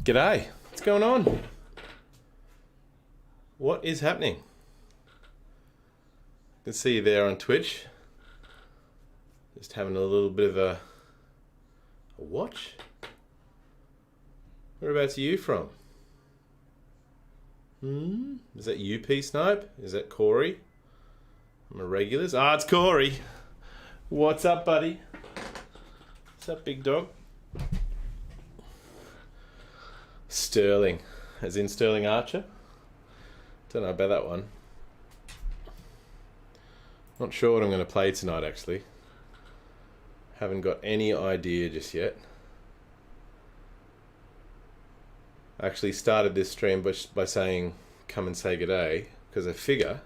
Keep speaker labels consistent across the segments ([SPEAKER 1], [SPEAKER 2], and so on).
[SPEAKER 1] G'day, what's going on? What is happening? I can see you there on Twitch. Just having a little bit of a watch. Whereabouts are you from? Is that UP Snipe? Is that Corey? I'm a regulars. Ah, it's Corey. What's up, buddy? What's up, big dog? Sterling, as in Sterling Archer. Don't know about that one. Not sure what I'm going to play tonight, actually. Haven't got any idea just yet. I actually started this stream by saying, come and say g'day, because I figure,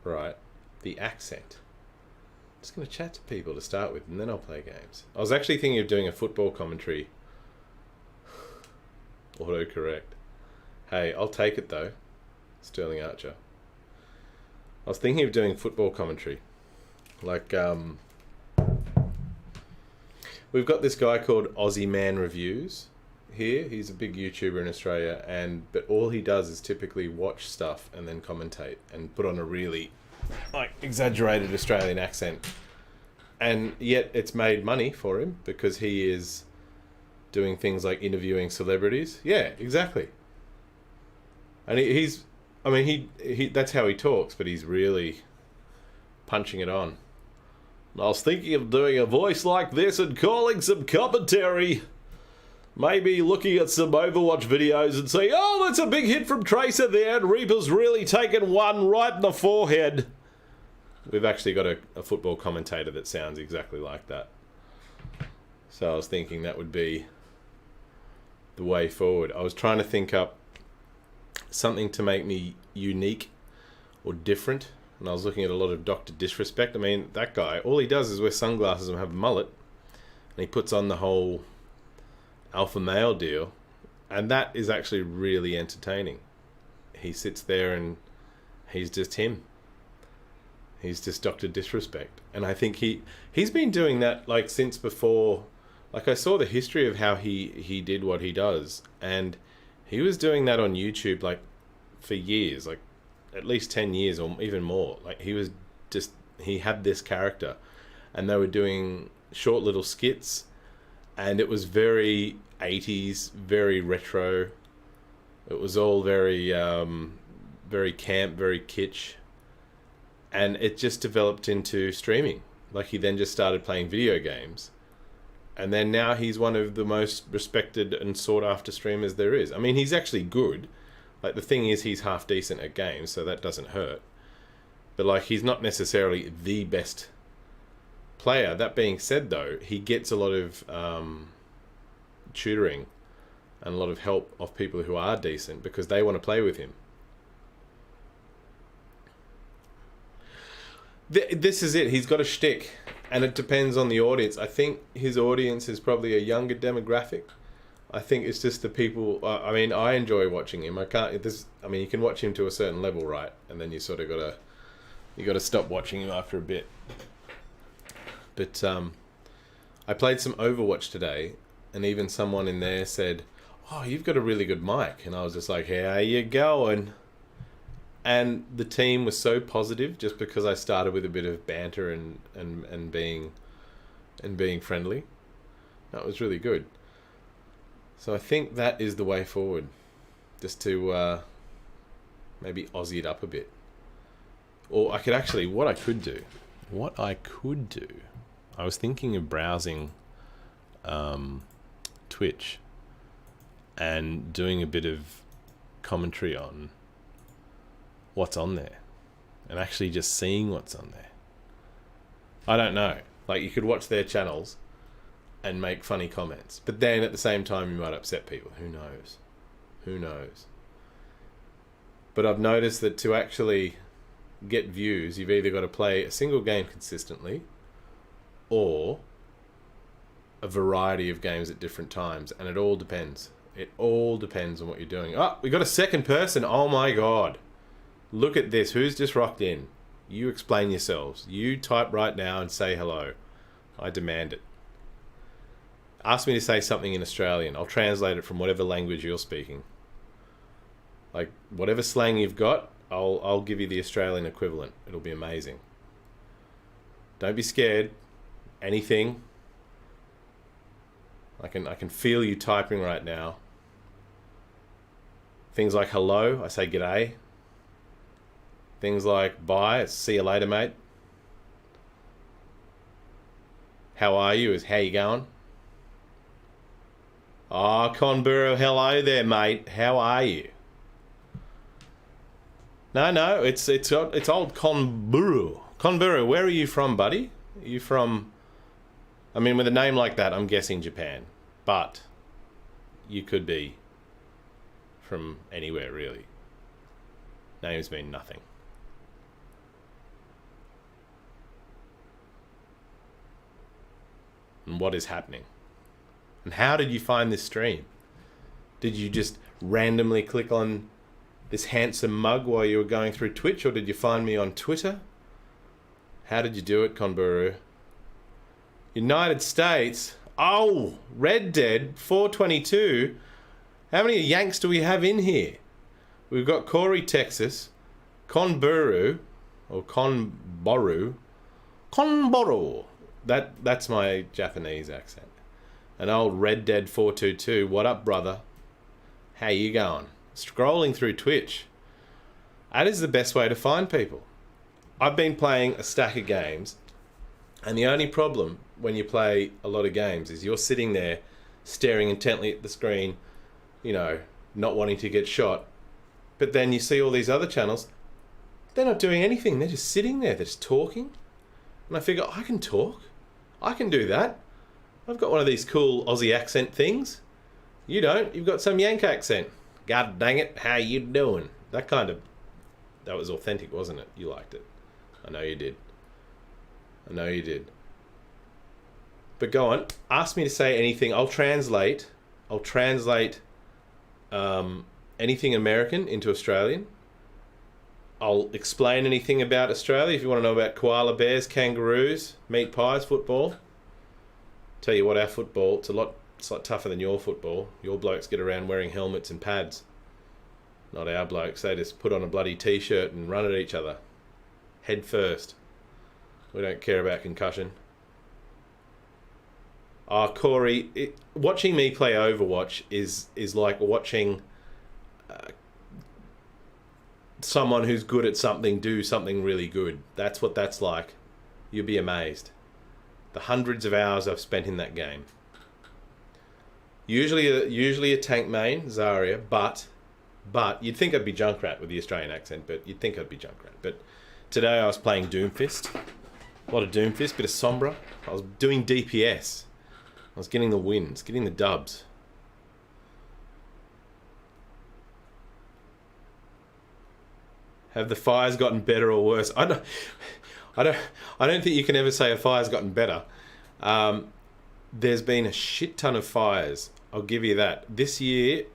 [SPEAKER 1] right, the accent. I'm just going to chat to people to start with, and then I'll play games. I was actually thinking of doing a football commentary. Autocorrect. Hey, I'll take it though. Sterling Archer. I was thinking of doing football commentary. Like, we've got this guy called Aussie Man Reviews here. He's a big YouTuber in Australia, but all he does is typically watch stuff and then commentate and put on a really exaggerated Australian accent. And yet it's made money for him because he is doing things like interviewing celebrities. Yeah, exactly. And he's that's how he talks, but he's really punching it on. I was thinking of doing a voice like this and calling some commentary. Maybe looking at some Overwatch videos and saying, oh, that's a big hit from Tracer there, and Reaper's really taken one right in the forehead. We've actually got a football commentator that sounds exactly like that. So I was thinking that would be the way forward. I was trying to think up something to make me unique or different, and I was looking at a lot of Dr. Disrespect. I mean, that guy, all he does is wear sunglasses and have a mullet, and he puts on the whole alpha male deal, and that is actually really entertaining. He sits there and He's just him. He's just Dr. Disrespect. And I think he's been doing that like since before. Like I saw the history of how he did what he does, and he was doing that on YouTube like for years, like at least 10 years or even more. Like he had this character, and they were doing short little skits, and it was very 80s, very retro. It was all very very camp, very kitsch. And it just developed into streaming. Like he then just started playing video games. And then now he's one of the most respected and sought after streamers there is. I mean, he's actually good. Like the thing is, he's half decent at games, so that doesn't hurt. But like, he's not necessarily the best player. That being said, though, he gets a lot of tutoring and a lot of help of people who are decent because they want to play with him. This is it. He's got a shtick, and it depends on the audience. I think his audience is probably a younger demographic. I think it's just the people. I mean, I enjoy watching him. I mean, you can watch him to a certain level, right? And then you sort of gotta stop watching him after a bit. But I played some Overwatch today, and even someone in there said, "Oh, you've got a really good mic," and I was just like, "How you going?" And the team was so positive just because I started with a bit of banter and being friendly. That was really good. So I think that is the way forward. Just to maybe Aussie it up a bit. Or I could actually, what I could do, I was thinking of browsing Twitch and doing a bit of commentary on what's on there and actually just seeing what's on there. I don't know. Like, you could watch their channels and make funny comments, but then at the same time you might upset people. Who knows? But I've noticed that to actually get views, you've either got to play a single game consistently or a variety of games at different times, and it all depends. It all depends on what you're doing. Oh, we got a second person. Oh my god. Look at this. Who's just rocked in? You explain yourselves. You type right now and say hello. I demand it. Ask me to say something in Australian. I'll translate it from whatever language you're speaking. Like, whatever slang you've got, I'll give you the Australian equivalent. It'll be amazing. Don't be scared. Anything. I can feel you typing right now. Things like hello, I say g'day. Things like bye, it's see you later, mate. How are you is how you going? Oh, Conburo, hello there, mate. How are you? No, it's old Conburo. Conburo, where are you from, buddy? Are you from... I mean, with a name like that, I'm guessing Japan. But you could be from anywhere, really. Names mean nothing. And what is happening? And how did you find this stream? Did you just randomly click on this handsome mug while you were going through Twitch, or did you find me on Twitter? How did you do it, Conburu? United States? Oh, Red Dead 422. How many Yanks do we have in here? We've got Corey, Texas, Conburu, or Conboru. That's my Japanese accent. An old Red Dead 422. What up, brother? How you going? Scrolling through Twitch. That is the best way to find people. I've been playing a stack of games, and the only problem when you play a lot of games is you're sitting there staring intently at the screen, you know, not wanting to get shot. But then you see all these other channels, they're not doing anything. They're just sitting there. They're just talking. And I figure, I can talk. I can do that. I've got one of these cool Aussie accent things. You don't. You've got some Yank accent. God dang it. How you doing? That was authentic, wasn't it? You liked it. I know you did. But go on. Ask me to say anything. I'll translate anything American into Australian. I'll explain anything about Australia. If you want to know about koala bears, kangaroos, meat pies, football, tell you what, our football, it's a lot tougher than your football. Your blokes get around wearing helmets and pads. Not our blokes. They just put on a bloody t-shirt and run at each other. Head first. We don't care about concussion. Corey, watching me play Overwatch is like watching someone who's good at something do something really good. That's what that's like. You'll be amazed. The hundreds of hours I've spent in that game. Usually a tank main, Zarya, but you'd think I'd be Junkrat with the Australian accent, but you'd think I'd be Junkrat. But today I was playing Doomfist. A lot of Doomfist, bit of Sombra. I was doing DPS. I was getting the wins, getting the dubs. Have the fires gotten better or worse? I don't think you can ever say a fire's gotten better. There's been a shit ton of fires. I'll give you that. This year,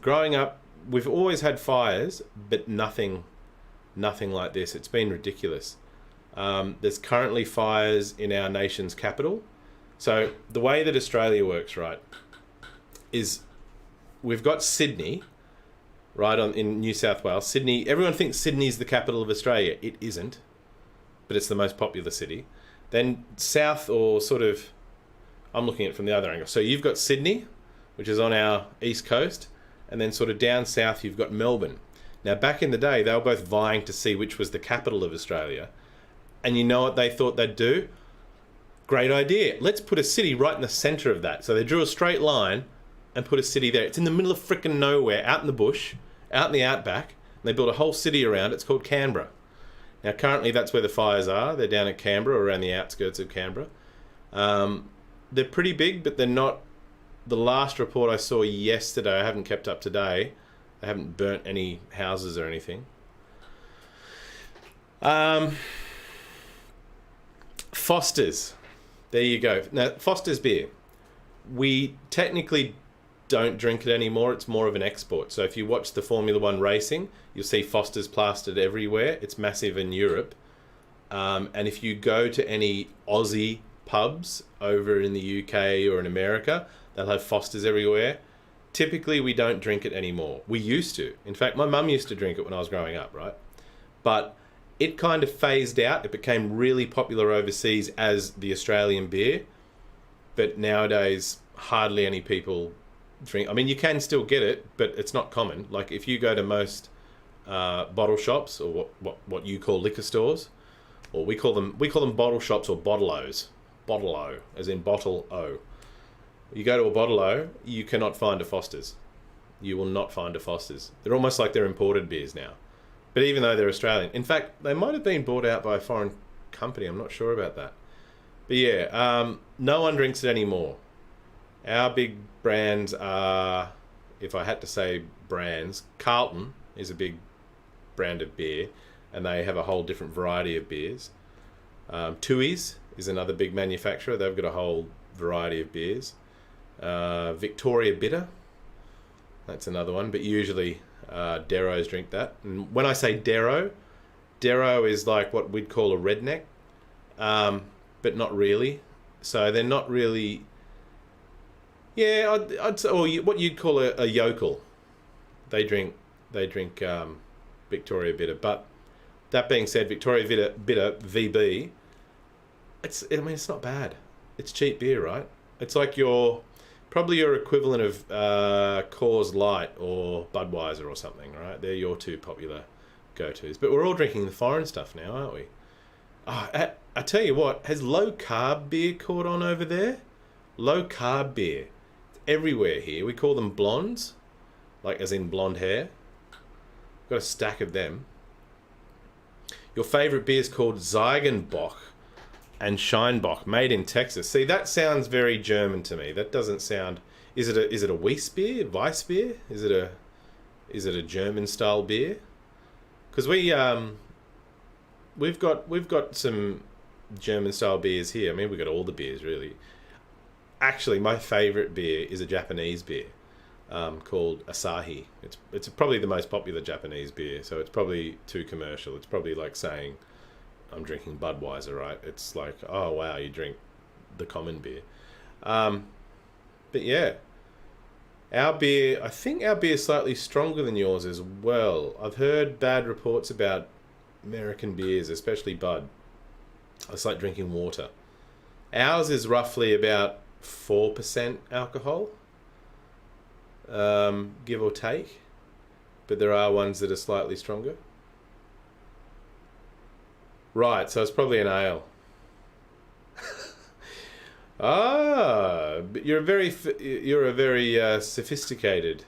[SPEAKER 1] growing up, we've always had fires, but nothing like this. It's been ridiculous. There's currently fires in our nation's capital. So the way that Australia works, right, is we've got Sydney, right, in New South Wales. Sydney, everyone thinks Sydney's the capital of Australia. It isn't, but it's the most popular city. Then south, or sort of, I'm looking at it from the other angle. So you've got Sydney, which is on our east coast, and then sort of down south you've got Melbourne. Now back in the day, they were both vying to see which was the capital of Australia. And you know what they thought they'd do? Great idea. Let's put a city right in the centre of that. So they drew a straight line and put a city there. It's in the middle of frickin' nowhere, out in the bush, out in the outback. And they built a whole city around it. It's called Canberra. Now currently that's where the fires are. They're down at Canberra, or around the outskirts of Canberra. They're pretty big, but they're not. The last report I saw yesterday, I haven't kept up today, they haven't burnt any houses or anything. Foster's. There you go. Now, Foster's beer. We technically don't drink it anymore. It's more of an export. So if you watch the Formula One racing, you'll see Foster's plastered everywhere. It's massive in Europe. And if you go to any Aussie pubs over in the UK or in America, they'll have Foster's everywhere. Typically, we don't drink it anymore. We used to. In fact, my mum used to drink it when I was growing up, right? But it kind of phased out. It became really popular overseas as the Australian beer. But nowadays, hardly any people drink. I mean, you can still get it, but it's not common. Like if you go to most bottle shops, or what you call liquor stores, or we call them bottle shops or bottle-os. Bottle-o, as in bottle-o. You go to a bottle-o, you cannot find a Foster's. You will not find a Foster's. They're almost like they're imported beers now. But even though they're Australian, in fact, they might have been bought out by a foreign company. I'm not sure about that. But yeah, no one drinks it anymore. Our big brands are, if I had to say brands, Carlton is a big brand of beer, and they have a whole different variety of beers. Tooheys is another big manufacturer. They've got a whole variety of beers. Victoria Bitter, that's another one, but usually Deros drink that. And when I say Dero is like what we'd call a redneck, but not really. So they're not really, yeah, I'd say, or what you'd call a yokel. They drink Victoria Bitter. But that being said, Victoria Bitter VB, it's not bad. It's cheap beer, right? It's like probably your equivalent of Coors Light or Budweiser or something, right? They're your two popular go-tos. But we're all drinking the foreign stuff now, aren't we? I tell you what, has low-carb beer caught on over there? Low-carb beer. It's everywhere here. We call them blondes, like as in blonde hair. Got a stack of them. Your favourite beer is called Ziegenbock and Scheinbock, made in Texas. See, that sounds very German to me. That doesn't sound. Is it a Weiss beer? Weiss beer? Is it a German style beer? Because we've got some German style beers here. I mean, we've got all the beers really. Actually, my favourite beer is a Japanese beer. called Asahi. It's probably the most popular Japanese beer, so it's probably too commercial. It's probably like saying I'm drinking Budweiser, right? It's like, oh wow, you drink the common beer. But yeah, I think our beer is slightly stronger than yours as well. I've heard bad reports about American beers, especially Bud. It's like drinking water. Ours is roughly about 4% alcohol, give or take. But there are ones that are slightly stronger. Right, so it's probably an ale. But you're a very sophisticated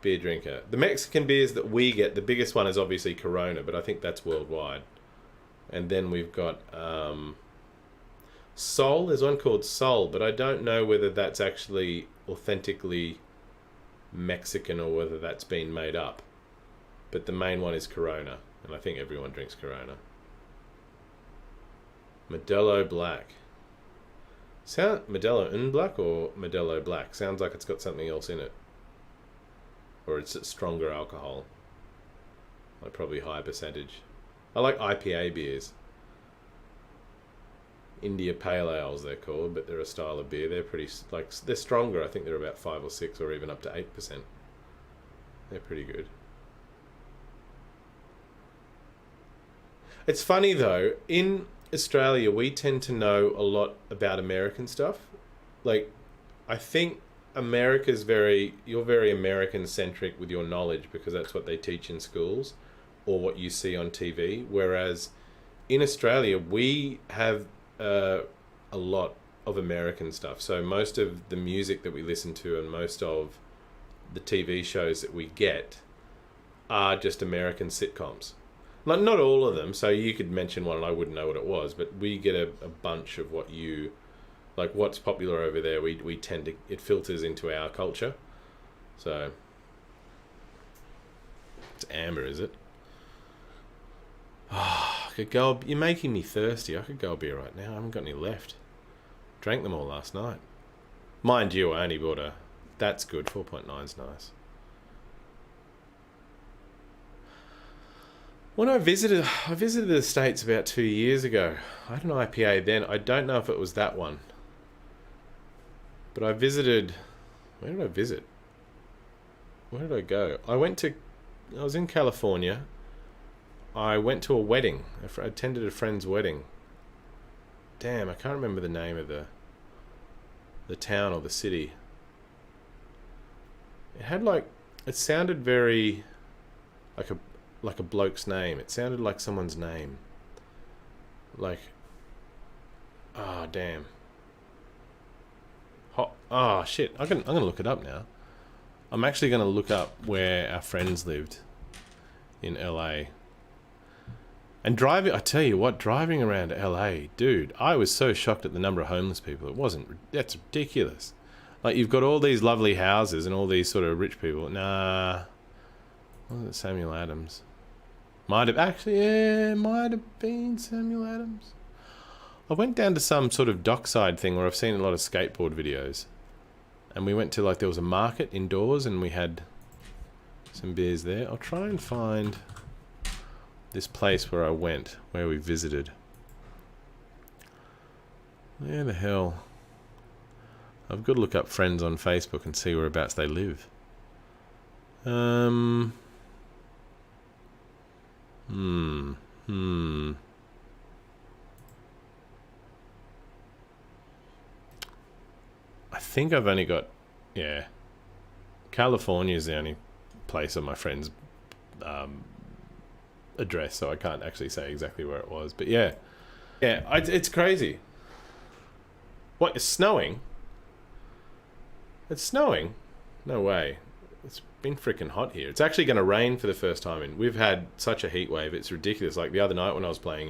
[SPEAKER 1] beer drinker. The Mexican beers that we get, the biggest one is obviously Corona, but I think that's worldwide. And then we've got Sol. There's one called Sol, but I don't know whether that's actually authentically Mexican or whether that's been made up. But the main one is Corona, and I think everyone drinks Corona. Modelo Black. Modelo in Black or Modelo Black? Sounds like it's got something else in it. Or it's a stronger alcohol. Like probably high percentage. I like IPA beers. India Pale Ales they're called, but they're a style of beer. They're pretty, like, they're stronger. I think they're about 5 or 6 or even up to 8%. They're pretty good. It's funny though, in Australia we tend to know a lot about American stuff. Like, I think you're very American centric with your knowledge because that's what they teach in schools or what you see on TV. Whereas in Australia we have a lot of American stuff. So most of the music that we listen to and most of the TV shows that we get are just American sitcoms. Like, not all of them, so you could mention one and I wouldn't know what it was, but we get a bunch of what you, like what's popular over there, we tend to, it filters into our culture. So, it's amber, is it? Oh, I could go, you're making me thirsty. I could go a beer right now. I haven't got any left. Drank them all last night. Mind you, I only bought that's good, 4.9's nice. When I visited the States about 2 years ago. I had an IPA then. I don't know if it was that one. But I visited... Where did I visit? Where did I go? I was in California. I went to a wedding. I attended a friend's wedding. Damn, I can't remember the name of the town or the city. It had it sounded very like a bloke's name. It sounded like someone's name. Like, damn. Shit. I'm gonna look it up now. I'm actually gonna look up where our friends lived in LA. And driving, I tell you what, driving around LA, dude, I was so shocked at the number of homeless people. That's ridiculous. Like, you've got all these lovely houses and all these sort of rich people. Nah. Was it Samuel Adams? Might have been Samuel Adams. I went down to some sort of dockside thing where I've seen a lot of skateboard videos. And we went to, there was a market indoors and we had some beers there. I'll try and find this place where we visited. Where the hell? I've got to look up friends on Facebook and see whereabouts they live. I think I've only got, California is the only place on my friend's address, so I can't actually say exactly where it was. But it's crazy. What, it's snowing? It's snowing? No way. It's been freaking hot here. It's actually going to rain for the first time, and we've had such a heat wave. It's ridiculous. Like the other night when I was playing,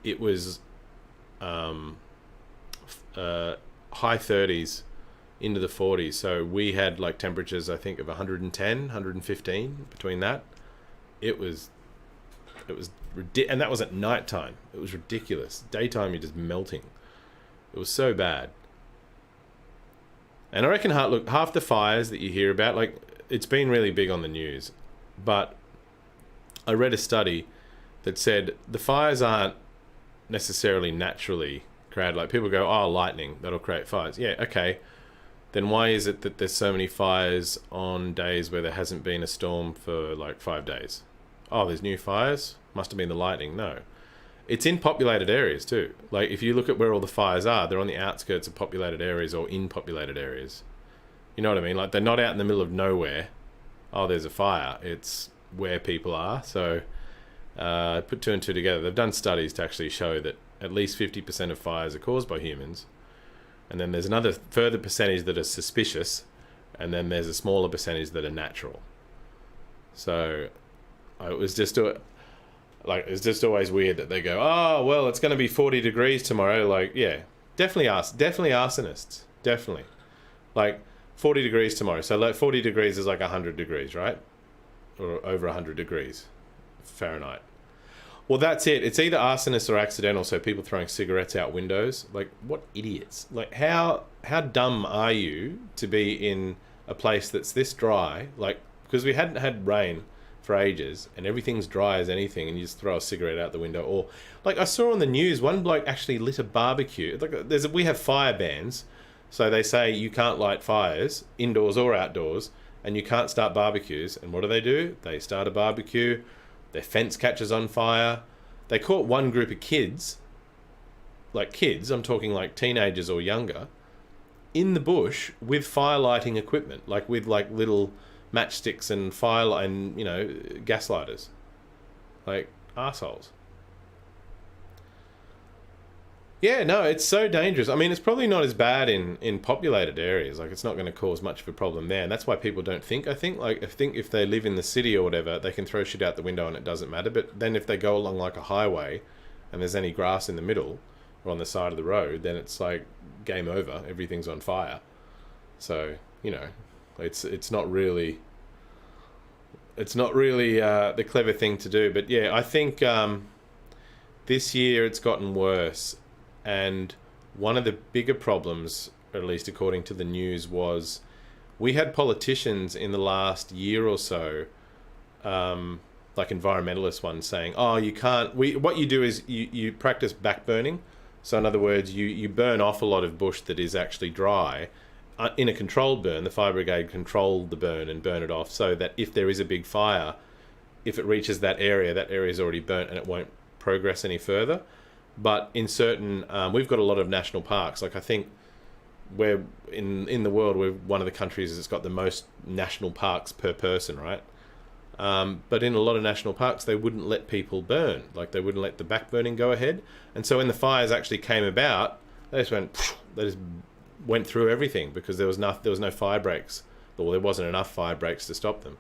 [SPEAKER 1] it was high 30s into the 40s. So we had temperatures, I think, of 110, 115 between that. It was and that was at night time. It was ridiculous. Daytime, you're just melting. It was so bad. And I reckon, look, half the fires that you hear about, like, it's been really big on the news, but I read a study that said the fires aren't necessarily naturally created. Like, people go, oh, lightning, that'll create fires. Yeah, okay. Then why is it that there's so many fires on days where there hasn't been a storm for like 5 days? Oh, there's new fires? Must have been the lightning. No. It's in populated areas too. Like, if you look at where all the fires are, they're on the outskirts of populated areas or in populated areas. You know what I mean? Like, they're not out in the middle of nowhere. Oh, there's a fire. It's where people are. So put two and two together. They've done studies to actually show that at least 50% of fires are caused by humans. And then there's another further percentage that are suspicious. And then there's a smaller percentage that are natural. So it was just it's just always weird that they go, oh, well, it's going to be 40 degrees tomorrow. Like, yeah, definitely arsonists. Definitely. Like, 40 degrees tomorrow. So like 40 degrees is like 100 degrees, right? Or over 100 degrees Fahrenheit. Well, that's it. It's either arsonists or accidental. So people throwing cigarettes out windows. Like, what idiots. Like, how dumb are you to be in a place that's this dry? Like, because we hadn't had rain for ages and everything's dry as anything, and you just throw a cigarette out the window. Or like, I saw on the news, one bloke actually lit a barbecue. Like, we have fire bans, so they say you can't light fires indoors or outdoors, and you can't start barbecues. And what do? They start a barbecue, their fence catches on fire. They caught one group of kids, like kids, I'm talking like teenagers or younger, in the bush with fire lighting equipment, like with like little matchsticks and fire and, you know, gas lighters. Like, arseholes. Yeah, no, it's so dangerous. I mean, it's probably not as bad in populated areas. Like, it's not going to cause much of a problem there. And that's why people don't think. I think if they live in the city or whatever, they can throw shit out the window and it doesn't matter. But then if they go along like a highway and there's any grass in the middle or on the side of the road, then it's like game over. Everything's on fire. So, you know, it's not really the clever thing to do. But yeah, I think this year it's gotten worse. And one of the bigger problems, at least according to the news, was we had politicians in the last year or so, like environmentalist ones, saying, oh, you can't, what you do is you practice backburning. So in other words, you burn off a lot of bush that is actually dry. In a controlled burn, the fire brigade control the burn and burn it off, so that if there is a big fire, if it reaches that area is already burnt and it won't progress any further. But in certain, we've got a lot of national parks. Like, I think we're in the world, we're one of the countries that's got the most national parks per person, right? But in a lot of national parks, they wouldn't let people burn. Like, they wouldn't let the backburning go ahead. And so when the fires actually came about, they just went through everything because there was no fire breaks, or there wasn't enough fire breaks to stop them.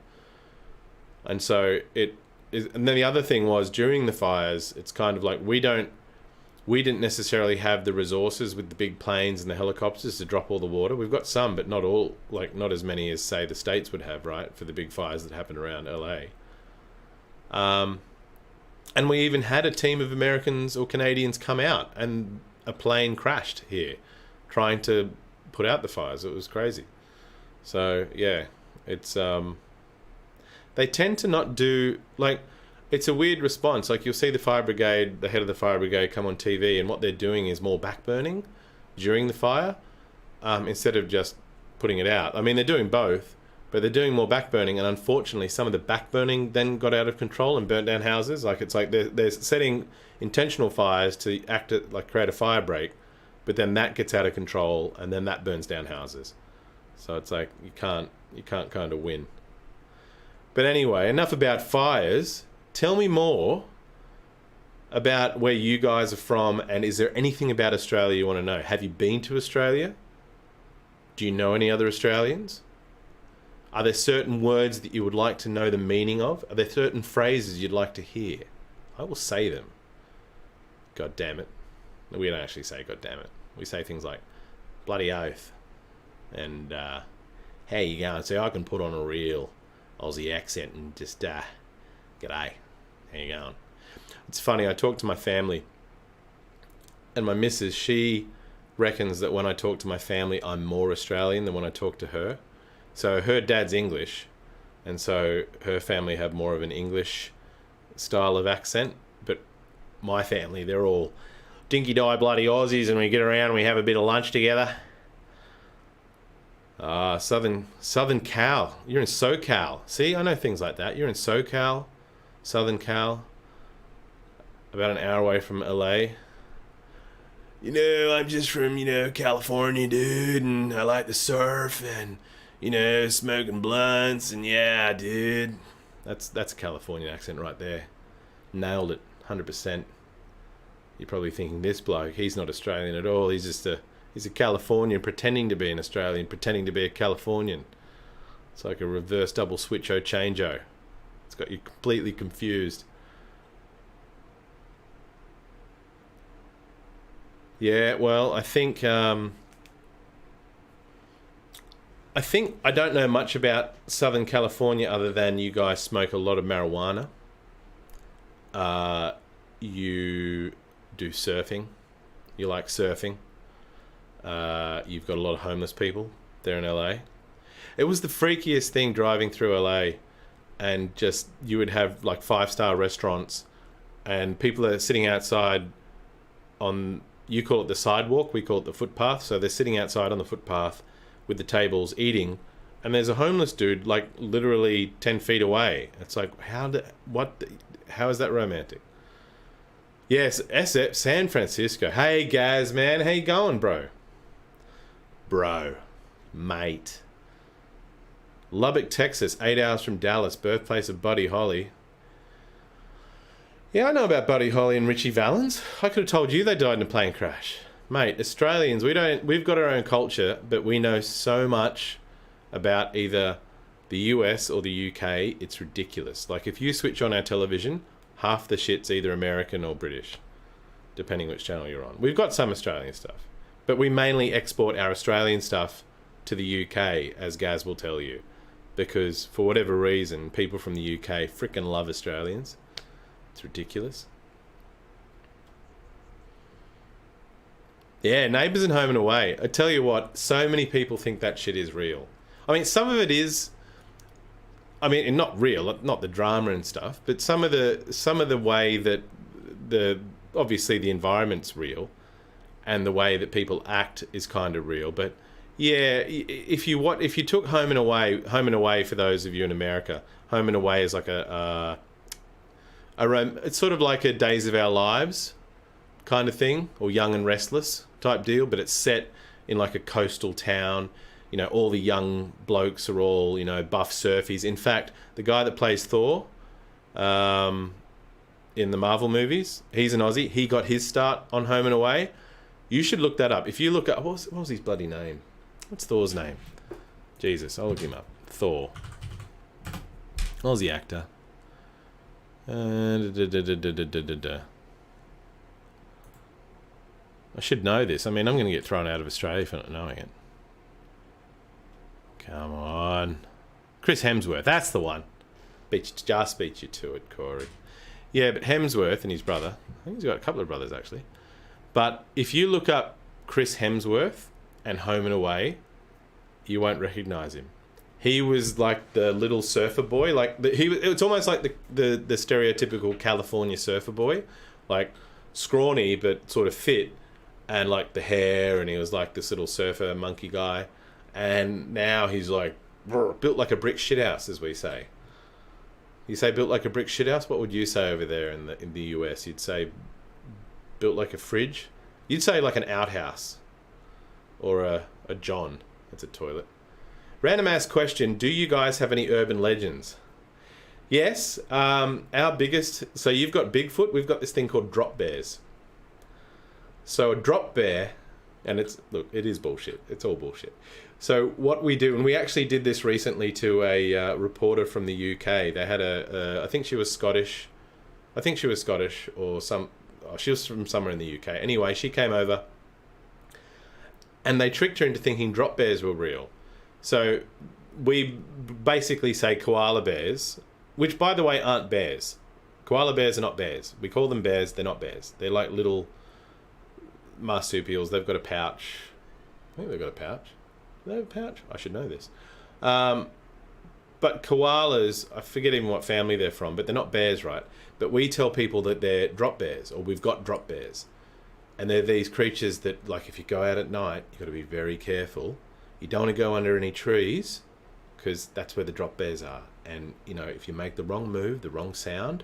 [SPEAKER 1] And so and then the other thing was, during the fires, it's kind of like we didn't necessarily have the resources with the big planes and the helicopters to drop all the water. We've got some, but not all, like not as many as, say, the States would have, right, for the big fires that happened around LA. And we even had a team of Americans or Canadians come out, and a plane crashed here trying to put out the fires. It was crazy. So, yeah, it's... they tend to not do... like, it's a weird response. Like, you'll see the fire brigade, the head of the fire brigade, come on TV, and what they're doing is more backburning during the fire, instead of just putting it out. I mean, they're doing both, but they're doing more backburning, and unfortunately some of the backburning then got out of control and burnt down houses. Like, it's like they're setting intentional fires to create a fire break, but then that gets out of control, and then that burns down houses. So it's like you can't kind of win. But anyway, enough about fires. Tell me more about where you guys are from, and is there anything about Australia you want to know? Have you been to Australia? Do you know any other Australians? Are there certain words that you would like to know the meaning of? Are there certain phrases you'd like to hear? I will say them. God damn it. We don't actually say God damn it. We say things like bloody oath and how you going? So I can put on a real Aussie accent and just g'day, how you going? It's funny, I talked to my family, and my missus, she reckons that when I talk to my family, I'm more Australian than when I talk to her. So her dad's English, and so her family have more of an English style of accent. But my family, they're all dinky-die bloody Aussies, and we get around and we have a bit of lunch together. Southern Cal. You're in SoCal. See, I know things like that. You're in SoCal, Southern Cal, about an hour away from LA. You know, I'm just from, California, dude, and I like to surf and, smoking blunts, and yeah, dude. That's a Californian accent right there. Nailed it, 100%. You're probably thinking, this bloke, he's not Australian at all. He's a Californian pretending to be an Australian, pretending to be a Californian. It's like a reverse double switcho changeo. It's got you completely confused. Yeah, well, I think I don't know much about Southern California other than you guys smoke a lot of marijuana. You do surfing. You like surfing. You've got a lot of homeless people there in LA. It was the freakiest thing driving through LA, and just you would have like 5-star restaurants, and people are sitting outside on, you call it the sidewalk, we call it the footpath. So they're sitting outside on the footpath with the tables eating, and there's a homeless dude like literally 10 feet away. It's like, how is that romantic? Yes, San Francisco. Hey, Gaz, man. How you going, bro? Mate. Lubbock, Texas, 8 hours from Dallas, birthplace of Buddy Holly. Yeah, I know about Buddy Holly and Richie Valens. I could have told you they died in a plane crash. Mate, Australians, we've got our own culture, but we know so much about either the US or the UK, it's ridiculous. Like, if you switch on our television, half the shit's either American or British, depending which channel you're on. We've got some Australian stuff, but we mainly export our Australian stuff to the UK, as Gaz will tell you, because for whatever reason, people from the UK frickin' love Australians. It's ridiculous. Yeah, Neighbours and Home and Away. I tell you what, so many people think that shit is real. I mean, some of it is. I mean, not real, not the drama and stuff, but some of the way that obviously the environment's real, and the way that people act is kind of real. But yeah, if you took Home and Away for those of you in America, Home and Away is like it's sort of like a Days of Our Lives kind of thing, or Young and Restless type deal, but it's set in like a coastal town. All the young blokes are all, buff surfies. In fact, the guy that plays Thor in the Marvel movies, he's an Aussie. He got his start on Home and Away. You should look that up. If you look up, what was his bloody name? What's Thor's name? Jesus, I'll look him up. Thor. Aussie actor. I should know this. I mean, I'm going to get thrown out of Australia for not knowing it. Come on. Chris Hemsworth, that's the one. Just beat you to it, Corey. Yeah, but Hemsworth and his brother, I think he's got a couple of brothers actually. But if you look up Chris Hemsworth and Home and Away, you won't recognise him. He was like the little surfer boy. It's almost like the stereotypical California surfer boy. Like scrawny but sort of fit, and like the hair, and he was like this little surfer monkey guy. And now he's like built like a brick shithouse, as we say. You say built like a brick shithouse? What would you say over there in the US? You'd say built like a fridge? You'd say like an outhouse. Or a John. That's a toilet. Random ass question. Do you guys have any urban legends? Yes. Our biggest... So you've got Bigfoot. We've got this thing called drop bears. So a drop bear... And it is bullshit. It's all bullshit. So what we do, and we actually did this recently to a reporter from the UK. They had I think she was Scottish. She was from somewhere in the UK. Anyway, she came over, and they tricked her into thinking drop bears were real. So we basically say koala bears, which by the way aren't bears. Koala bears are not bears. We call them bears. They're not bears. They're like little marsupials, they've got a pouch. I think they've got a pouch. Do they have a pouch? I should know this. But koalas, I forget even what family they're from, but they're not bears, right? But we tell people that they're drop bears, or we've got drop bears. And they're these creatures that, like, if you go out at night, you've got to be very careful. You don't want to go under any trees, because that's where the drop bears are. And, you know, if you make the wrong move, the wrong sound,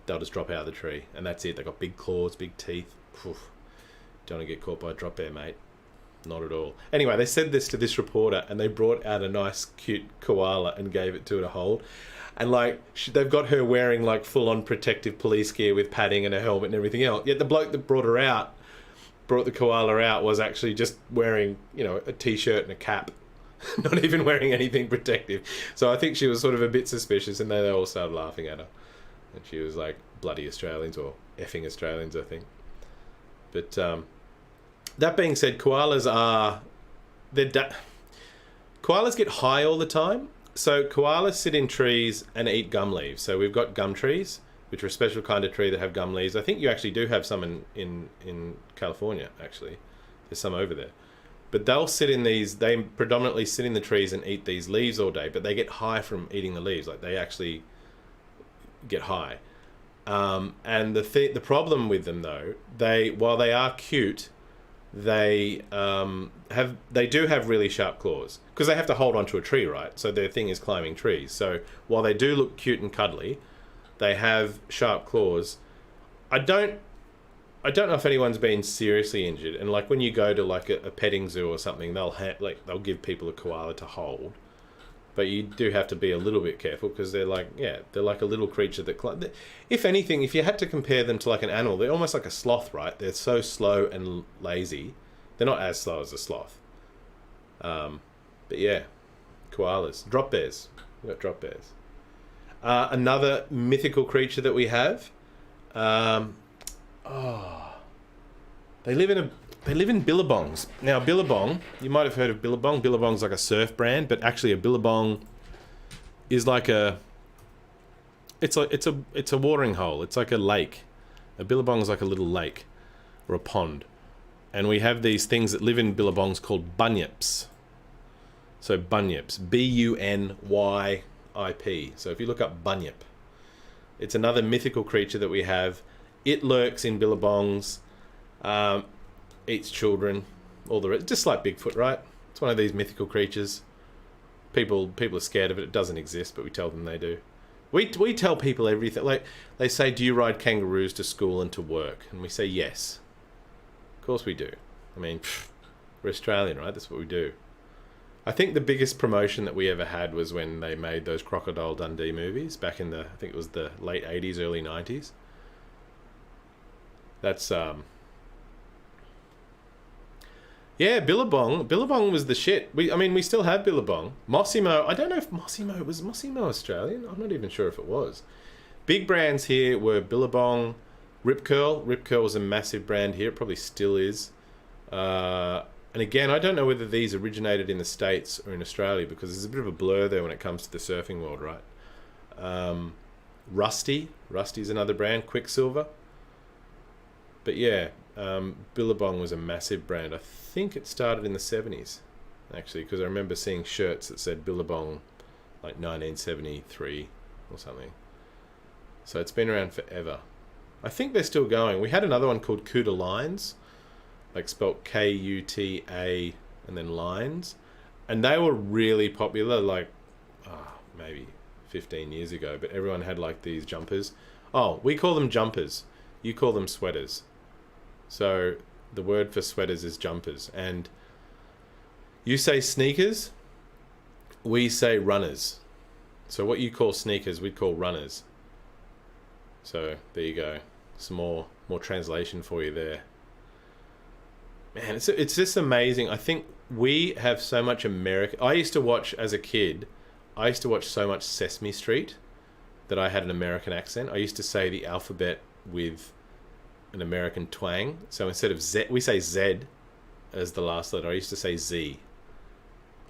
[SPEAKER 1] they'll just drop out of the tree. And that's it. They've got big claws, big teeth. Oof. Don't want to get caught by a drop bear, mate. Not at all. Anyway, they said this to this reporter, and they brought out a nice, cute koala and gave it to her to hold. And, like, they've got her wearing, like, full-on protective police gear with padding and a helmet and everything else. Yet the bloke that brought the koala out, was actually just wearing, you know, a T-shirt and a cap. Not even wearing anything protective. So I think she was sort of a bit suspicious, and then they all started laughing at her. And she was like, bloody Australians, or effing Australians, I think. But that being said, koalas get high all the time. So koalas sit in trees and eat gum leaves. So we've got gum trees, which are a special kind of tree that have gum leaves. I think you actually do have some in California, actually. There's some over there. But they'll sit in these, they predominantly sit in the trees and eat these leaves all day, but they get high from eating the leaves. Like, they actually get high. And the problem with them, though, while they are cute, they do have really sharp claws, because they have to hold onto a tree, right? So their thing is climbing trees. So while they do look cute and cuddly, they have sharp claws. I don't know if anyone's been seriously injured, and like when you go to like a petting zoo or something, they'll give people a koala to hold, but you do have to be a little bit careful, because they're like a little creature that if anything, if you had to compare them to like an animal, they're almost like a sloth, right? They're so slow and lazy. They're not as slow as a sloth. But yeah, koalas, drop bears. We've got drop bears. Another mythical creature that we have. They live in billabongs. Now, billabong, you might have heard of billabong. Billabong's like a surf brand, but actually a billabong is like it's a watering hole. It's like a lake. A billabong is like a little lake or a pond. And we have these things that live in billabongs called bunyips. So bunyips, B-U-N-Y-I-P. So if you look up bunyip, it's another mythical creature that we have. It lurks in billabongs, eats children, all the rest. Just like Bigfoot, right? It's one of these mythical creatures. People are scared of it. It doesn't exist, but we tell them they do. We tell people everything. Like, they say, do you ride kangaroos to school and to work? And we say yes. Of course we do. I mean, we're Australian, right? That's what we do. I think the biggest promotion that we ever had was when they made those Crocodile Dundee movies back in I think it was the late 80s, early 90s. That's yeah, Billabong. Billabong was the shit. We still have Billabong. Mossimo. I don't know if was Mossimo Australian. I'm not even sure if it was. Big brands here were Billabong, Rip Curl. Rip Curl was a massive brand here. It probably still is. And again, I don't know whether these originated in the States or in Australia, because there's a bit of a blur there when it comes to the surfing world, right? Rusty's another brand. Quicksilver. But yeah, Billabong was a massive brand. I think it started in the 70s, actually, because I remember seeing shirts that said Billabong, like 1973 or something. So it's been around forever. I think they're still going. We had another one called Kuta Lines, like spelt Kuta and then lines. And they were really popular, like, maybe 15 years ago. But everyone had like these jumpers. Oh, we call them jumpers. You call them sweaters. So the word for sweaters is jumpers. And you say sneakers, we say runners. So what you call sneakers, we'd call runners. So there you go. Some more translation for you there. Man, it's just amazing. I think we have so much American. I used to watch, as a kid, so much Sesame Street that I had an American accent. I used to say the alphabet with an American twang. So instead of Z, we say Z as the last letter. I used to say Z.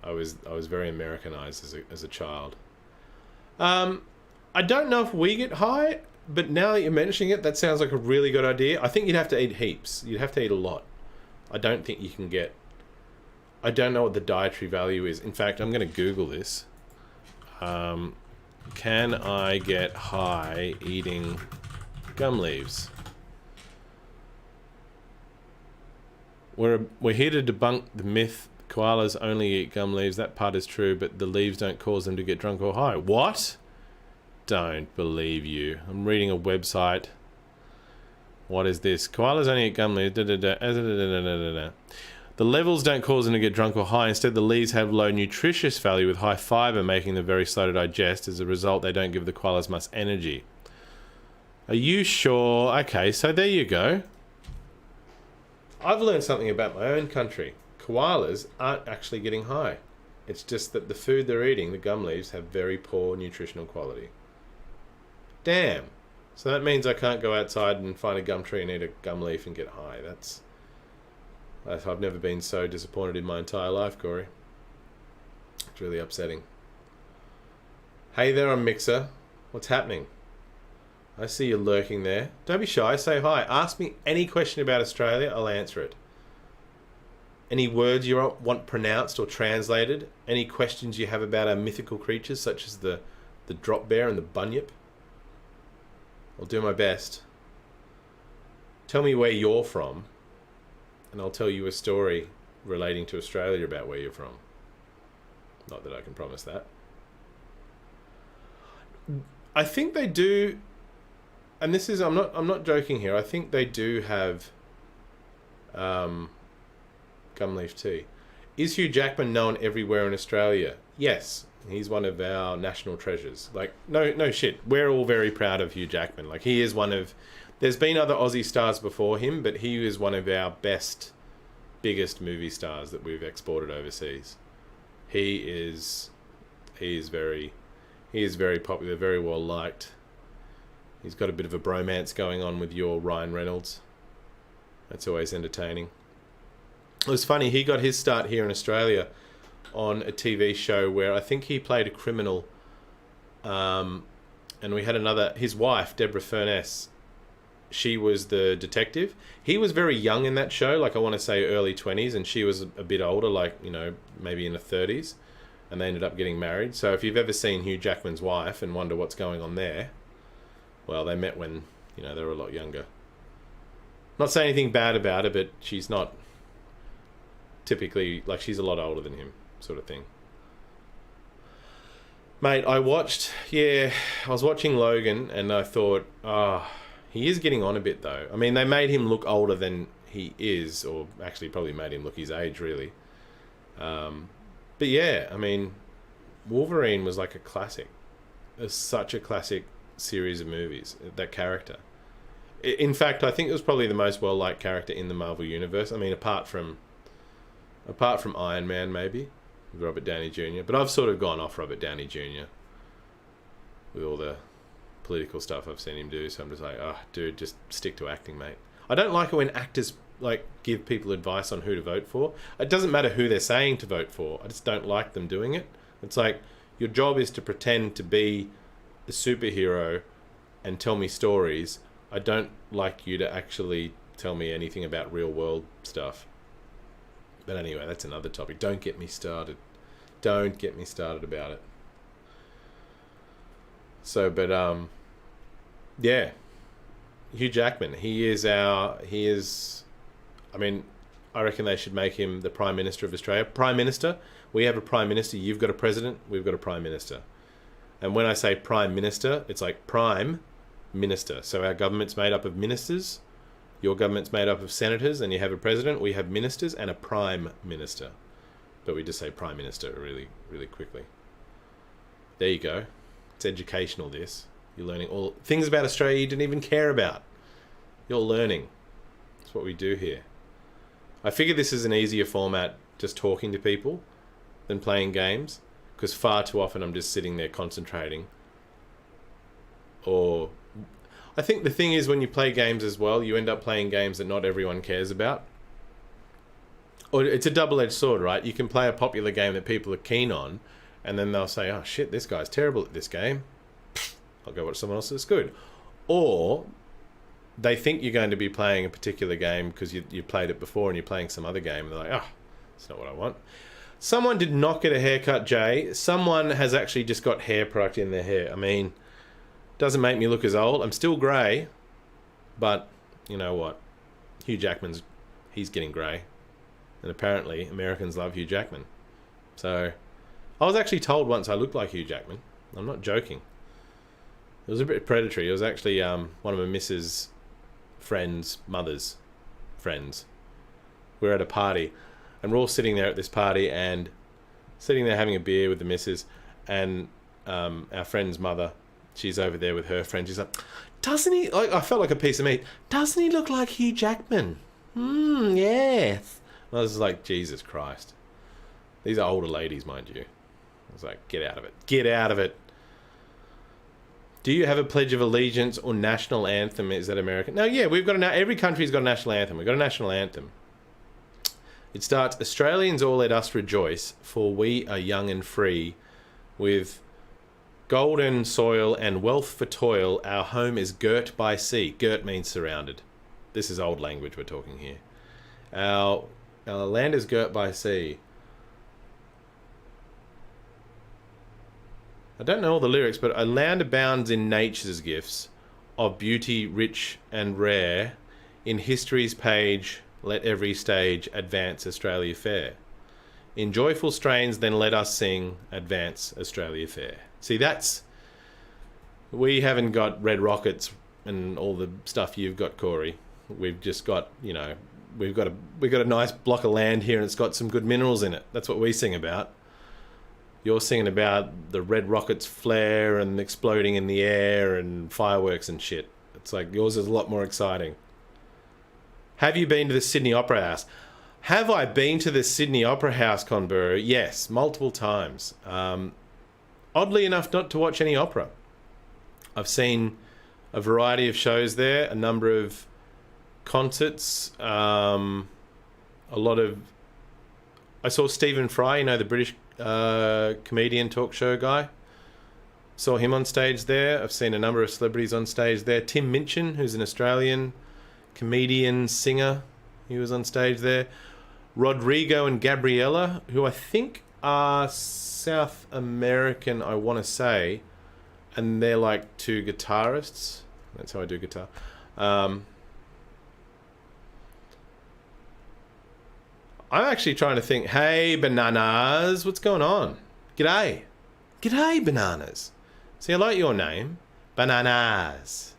[SPEAKER 1] I was very Americanized as a child. I don't know if we get high. But now that you're mentioning it, that sounds like a really good idea. I think you'd have to eat heaps. You'd have to eat a lot. I don't think you can get... I don't know what the dietary value is. In fact, I'm going to Google this. Can I get high eating gum leaves? We're here to debunk the myth koalas only eat gum leaves. That part is true, but the leaves don't cause them to get drunk or high. What? Don't believe you. I'm reading a website. What is this? Koalas only eat gum leaves. The levels don't cause them to get drunk or high. Instead, the leaves have low nutritious value with high fiber, making them very slow to digest. As a result, they don't give the koalas much energy. Are you sure? Okay, so there you go. I've learned something about my own country. Koalas aren't actually getting high. It's just that the food they're eating, the gum leaves, have very poor nutritional quality. Damn. So that means I can't go outside and find a gum tree and eat a gum leaf and get high. I've never been so disappointed in my entire life, Corey. It's really upsetting. Hey there on Mixer. What's happening? I see you lurking there. Don't be shy. Say hi. Ask me any question about Australia. I'll answer it. Any words you want pronounced or translated? Any questions you have about our mythical creatures, such as the drop bear and the bunyip? I'll do my best. Tell me where you're from, and I'll tell you a story relating to Australia about where you're from. Not that I can promise that. I think they do, and this is I'm not joking here. I think they do have gum leaf tea. Is Hugh Jackman known everywhere in Australia? Yes. He's one of our national treasures. Like, no shit. We're all very proud of Hugh Jackman. Like, he is one of... There's been other Aussie stars before him, but he is one of our biggest movie stars that we've exported overseas. He is very popular, very well liked. He's got a bit of a bromance going on with your Ryan Reynolds. That's always entertaining. It was funny, he got his start here in Australia on a TV show where I think he played a criminal, and we had his wife, Deborah Furness, she was the detective. He was very young in that show, like I want to say early 20s, and she was a bit older, like, maybe in the 30s, and they ended up getting married. So if you've ever seen Hugh Jackman's wife and wonder what's going on there, well, they met when, they were a lot younger. Not saying anything bad about her, but she's not typically, like, she's a lot older than him, sort of thing. Mate, I was watching Logan, and I thought, he is getting on a bit, though. I mean, they made him look older than he is, or actually probably made him look his age, really. But yeah, I mean, Wolverine was like a classic. It was such a classic series of movies, that character. In fact, I think it was probably the most well-liked character in the Marvel Universe. I mean, apart from Iron Man, maybe, with Robert Downey Jr. But I've sort of gone off Robert Downey Jr. with all the political stuff I've seen him do. So I'm just like, dude, just stick to acting, mate. I don't like it when actors give people advice on who to vote for. It doesn't matter who they're saying to vote for. I just don't like them doing it. It's like, your job is to pretend to be the superhero and tell me stories. I don't like you to actually tell me anything about real world stuff. But anyway, that's another topic. Don't get me started. Don't get me started about it. So, but, yeah. Hugh Jackman, I reckon they should make him the Prime Minister of Australia. Prime Minister, we have a Prime Minister, you've got a President, we've got a Prime Minister. And when I say Prime Minister, it's like Prime Minister. So our government's made up of ministers, your government's made up of senators, and you have a president, we have ministers and a Prime Minister. But we just say Prime Minister really, really quickly. There you go. It's educational, this. You're learning all things about Australia you didn't even care about. You're learning. That's what we do here. I figure this is an easier format, just talking to people, than playing games, because far too often I'm just sitting there concentrating. Or I think the thing is, when you play games as well, you end up playing games that not everyone cares about. Or it's a double-edged sword, right? You can play a popular game that people are keen on, and then they'll say, oh shit, this guy's terrible at this game. I'll go watch someone else that's good. or they think you're going to be playing a particular game because you played it before and you're playing some other game. And they're like, oh, that's not what I want. Someone did not get a haircut, Jay. Someone has actually just got hair product in their hair. I mean, doesn't make me look as old. I'm still grey, but you know what? Hugh Jackman's, he's getting grey. And apparently Americans love Hugh Jackman. So I was actually told once I looked like Hugh Jackman. I'm not joking. It was a bit predatory. It was actually one of my missus' friends' mother's friends. We were at a party, and we're all sitting there at this party and sitting there having a beer with the missus, and our friend's mother, she's over there with her friend. She's like, doesn't he, like, I felt like a piece of meat. Doesn't he look like Hugh Jackman? Yes. I was like, Jesus Christ. These are older ladies, mind you. I was like, get out of it. Get out of it. Do you have a Pledge of Allegiance or national anthem? Is that American? No, yeah, we've got every country's got a national anthem. We've got a national anthem. It starts, Australians all let us rejoice, for we are young and free. With golden soil and wealth for toil, our home is girt by sea. Girt means surrounded. This is old language we're talking here. Our land is girt by sea. I don't know all the lyrics, but a land abounds in nature's gifts, of beauty rich and rare. In history's page, let every stage advance Australia fair. In joyful strains, then let us sing, advance Australia fair. See, we haven't got red rockets and all the stuff you've got, Corey. We've just got, we've got a nice block of land here and it's got some good minerals in it. That's what we sing about. You're singing about the red rockets flare and exploding in the air and fireworks and shit. It's like yours is a lot more exciting. Have you been to the Sydney Opera House? Have I been to the Sydney Opera House, Conburu? Yes, multiple times. Oddly enough, not to watch any opera. I've seen a variety of shows there, a number of concerts, a lot of... I saw Stephen Fry, the British comedian talk show guy. Saw him on stage there. I've seen a number of celebrities on stage there. Tim Minchin, who's an Australian comedian, singer, he was on stage there. Rodrigo and Gabriella, who I think are South American, I want to say, and they're like two guitarists. That's how I do guitar. I'm actually trying to think, hey, Bananas, what's going on? G'day. G'day, Bananas. See, I like your name. Bananas.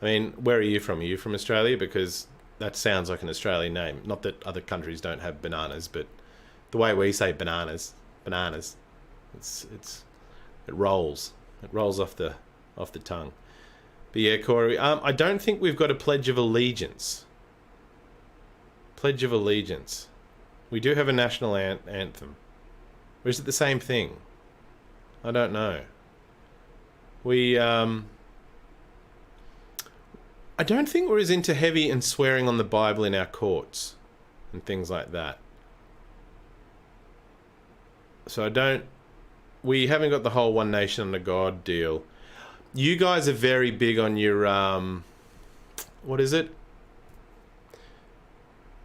[SPEAKER 1] I mean, where are you from? Are you from Australia? Because that sounds like an Australian name. Not that other countries don't have bananas, but the way we say bananas, it rolls. It rolls off the tongue. But yeah, Corey, I don't think we've got a Pledge of Allegiance. Pledge of Allegiance. We do have a national anthem. Or is it the same thing? I don't know. I don't think we're as into heavy and swearing on the Bible in our courts and things like that. So we haven't got the whole one nation under God deal. You guys are very big on your, what is it?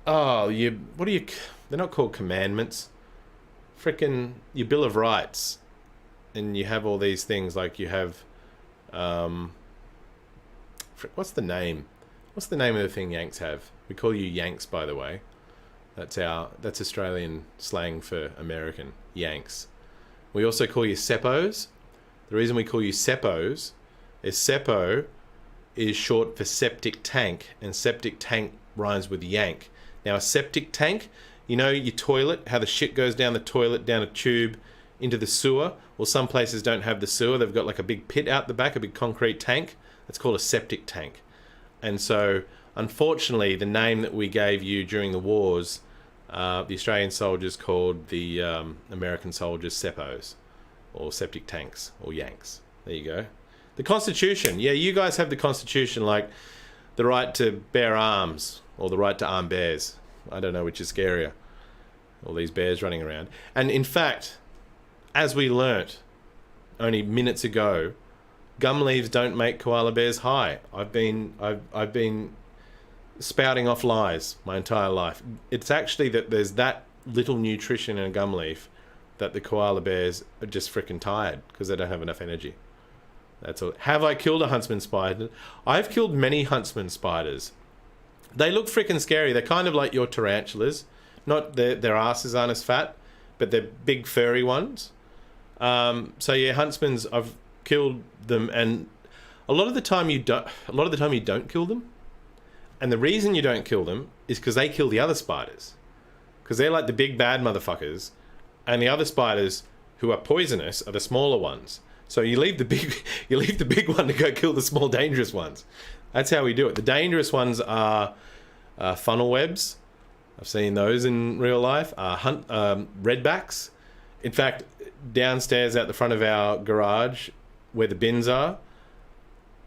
[SPEAKER 1] They're not called commandments. Frickin' your Bill of Rights. And you have all these things like you have, what's the name? What's the name of the thing Yanks have? We call you Yanks, by the way. That's Australian slang for American. Yanks. We also call you Seppos. The reason we call you Seppos is Seppo is short for septic tank, and septic tank rhymes with yank. Now, a septic tank, your toilet, how the shit goes down the toilet, down a tube, into the sewer. Well, some places don't have the sewer. They've got like a big pit out the back, a big concrete tank. It's called a septic tank. And so, unfortunately, the name that we gave you during the wars, the Australian soldiers called the American soldiers Seppos, or septic tanks, or Yanks. There you go. The Constitution. Yeah, you guys have the Constitution, like the right to bear arms, or the right to arm bears. I don't know which is scarier. All these bears running around. And in fact, as we learnt only minutes ago, gum leaves don't make koala bears high. I've been spouting off lies my entire life. It's actually that there's that little nutrition in a gum leaf that the koala bears are just freaking tired because they don't have enough energy. That's all. Have I killed a huntsman spider? I've killed many huntsman spiders. They look freaking scary. They're kind of like your tarantulas. Not their asses aren't as fat, but they're big furry ones. So yeah, huntsmans, I've killed them, and a lot of the time you don't kill them. And the reason you don't kill them is because they kill the other spiders. Because they're like the big bad motherfuckers, and the other spiders who are poisonous are the smaller ones. So you leave the big one to go kill the small dangerous ones. That's how we do it. The dangerous ones are funnel webs. I've seen those in real life. Redbacks. In fact, downstairs out the front of our garage, where the bins are,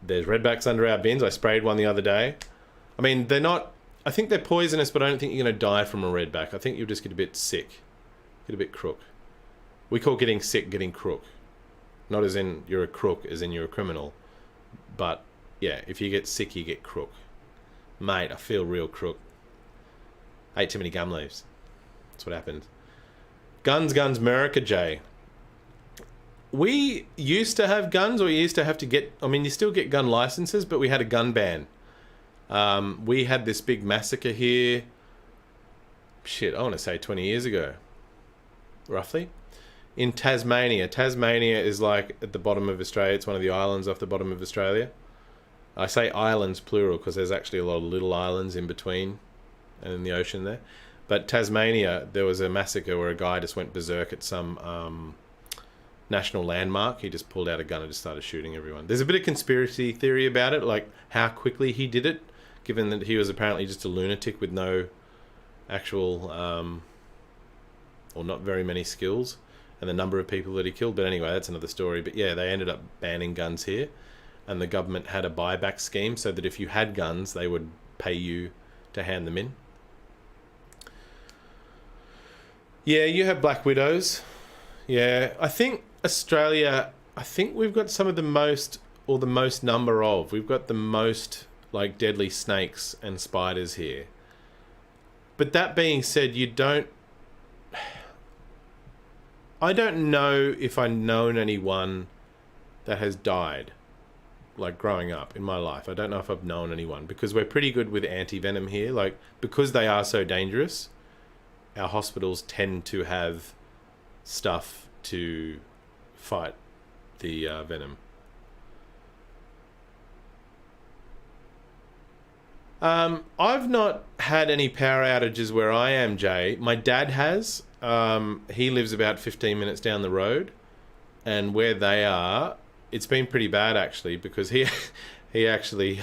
[SPEAKER 1] there's redbacks under our bins. I sprayed one the other day. I mean, they're not... I think they're poisonous, but I don't think you're going to die from a redback. I think you'll just get a bit sick. Get a bit crook. We call getting sick getting crook. Not as in you're a crook, as in you're a criminal. But, yeah, if you get sick, you get crook. Mate, I feel real crook. I ate too many gum leaves. That's what happened. Guns, America, Jay. We used to have guns, or you used to have to get... I mean, you still get gun licenses, but we had a gun ban. We had this big massacre here. Shit, I want to say 20 years ago. Roughly. In Tasmania. Tasmania is like at the bottom of Australia. It's one of the islands off the bottom of Australia. I say islands plural because there's actually a lot of little islands in between and in the ocean there. But Tasmania, there was a massacre where a guy just went berserk at some national landmark. He just pulled out a gun and just started shooting everyone. There's a bit of conspiracy theory about it, like how quickly he did it, given that he was apparently just a lunatic with no actual or not very many skills, and the number of people that he killed. But anyway, that's another story. But yeah, they ended up banning guns here, and the government had a buyback scheme so that if you had guns, they would pay you to hand them in. Yeah, you have black widows. Yeah, I think Australia, I think we've got some of the most, or the most number of, we've got the most like deadly snakes and spiders here. But that being said, I don't know if I've known anyone that has died, like growing up in my life. I don't know if I've known anyone, because we're pretty good with anti-venom here. Like, because they are so dangerous, our hospitals tend to have stuff to fight the venom. I've not had any power outages where I am, Jay. My dad has. He lives about 15 minutes down the road, and where they are, it's been pretty bad actually, because he actually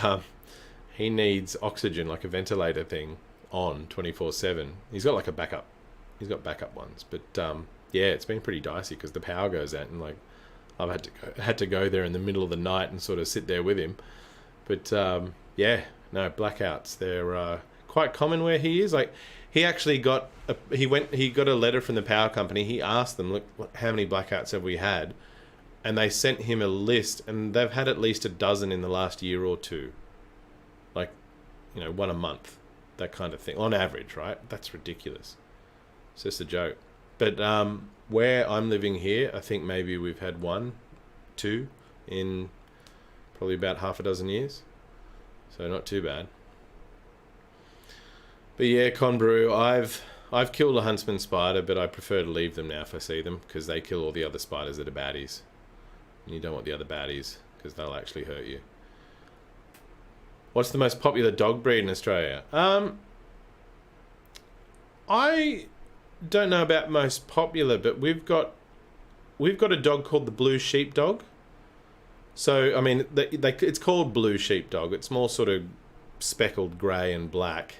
[SPEAKER 1] he needs oxygen, like a ventilator thing, on 24/7. He's got like a backup. He's got backup ones, but yeah, it's been pretty dicey because the power goes out, and like I've had to go there in the middle of the night and sort of sit there with him. But yeah, no, blackouts, they're quite common where he is. Like, he actually got he got a letter from the power company. He asked them, look, how many blackouts have we had? And they sent him a list, and they've had at least a dozen in the last year or two. Like, you know, one a month, that kind of thing, on average, right? That's ridiculous. It's just a joke. But where I'm living here, I think maybe we've had 1, 2 in probably about half a dozen years. So not too bad. But yeah, Conbrew, I've killed a huntsman spider, but I prefer to leave them now if I see them, because they kill all the other spiders that are baddies. And you don't want the other baddies, because they'll actually hurt you. What's the most popular dog breed in Australia? I don't know about most popular, but we've got a dog called the Blue Sheepdog. So, I mean, it's called Blue Sheepdog. It's more sort of speckled grey and black.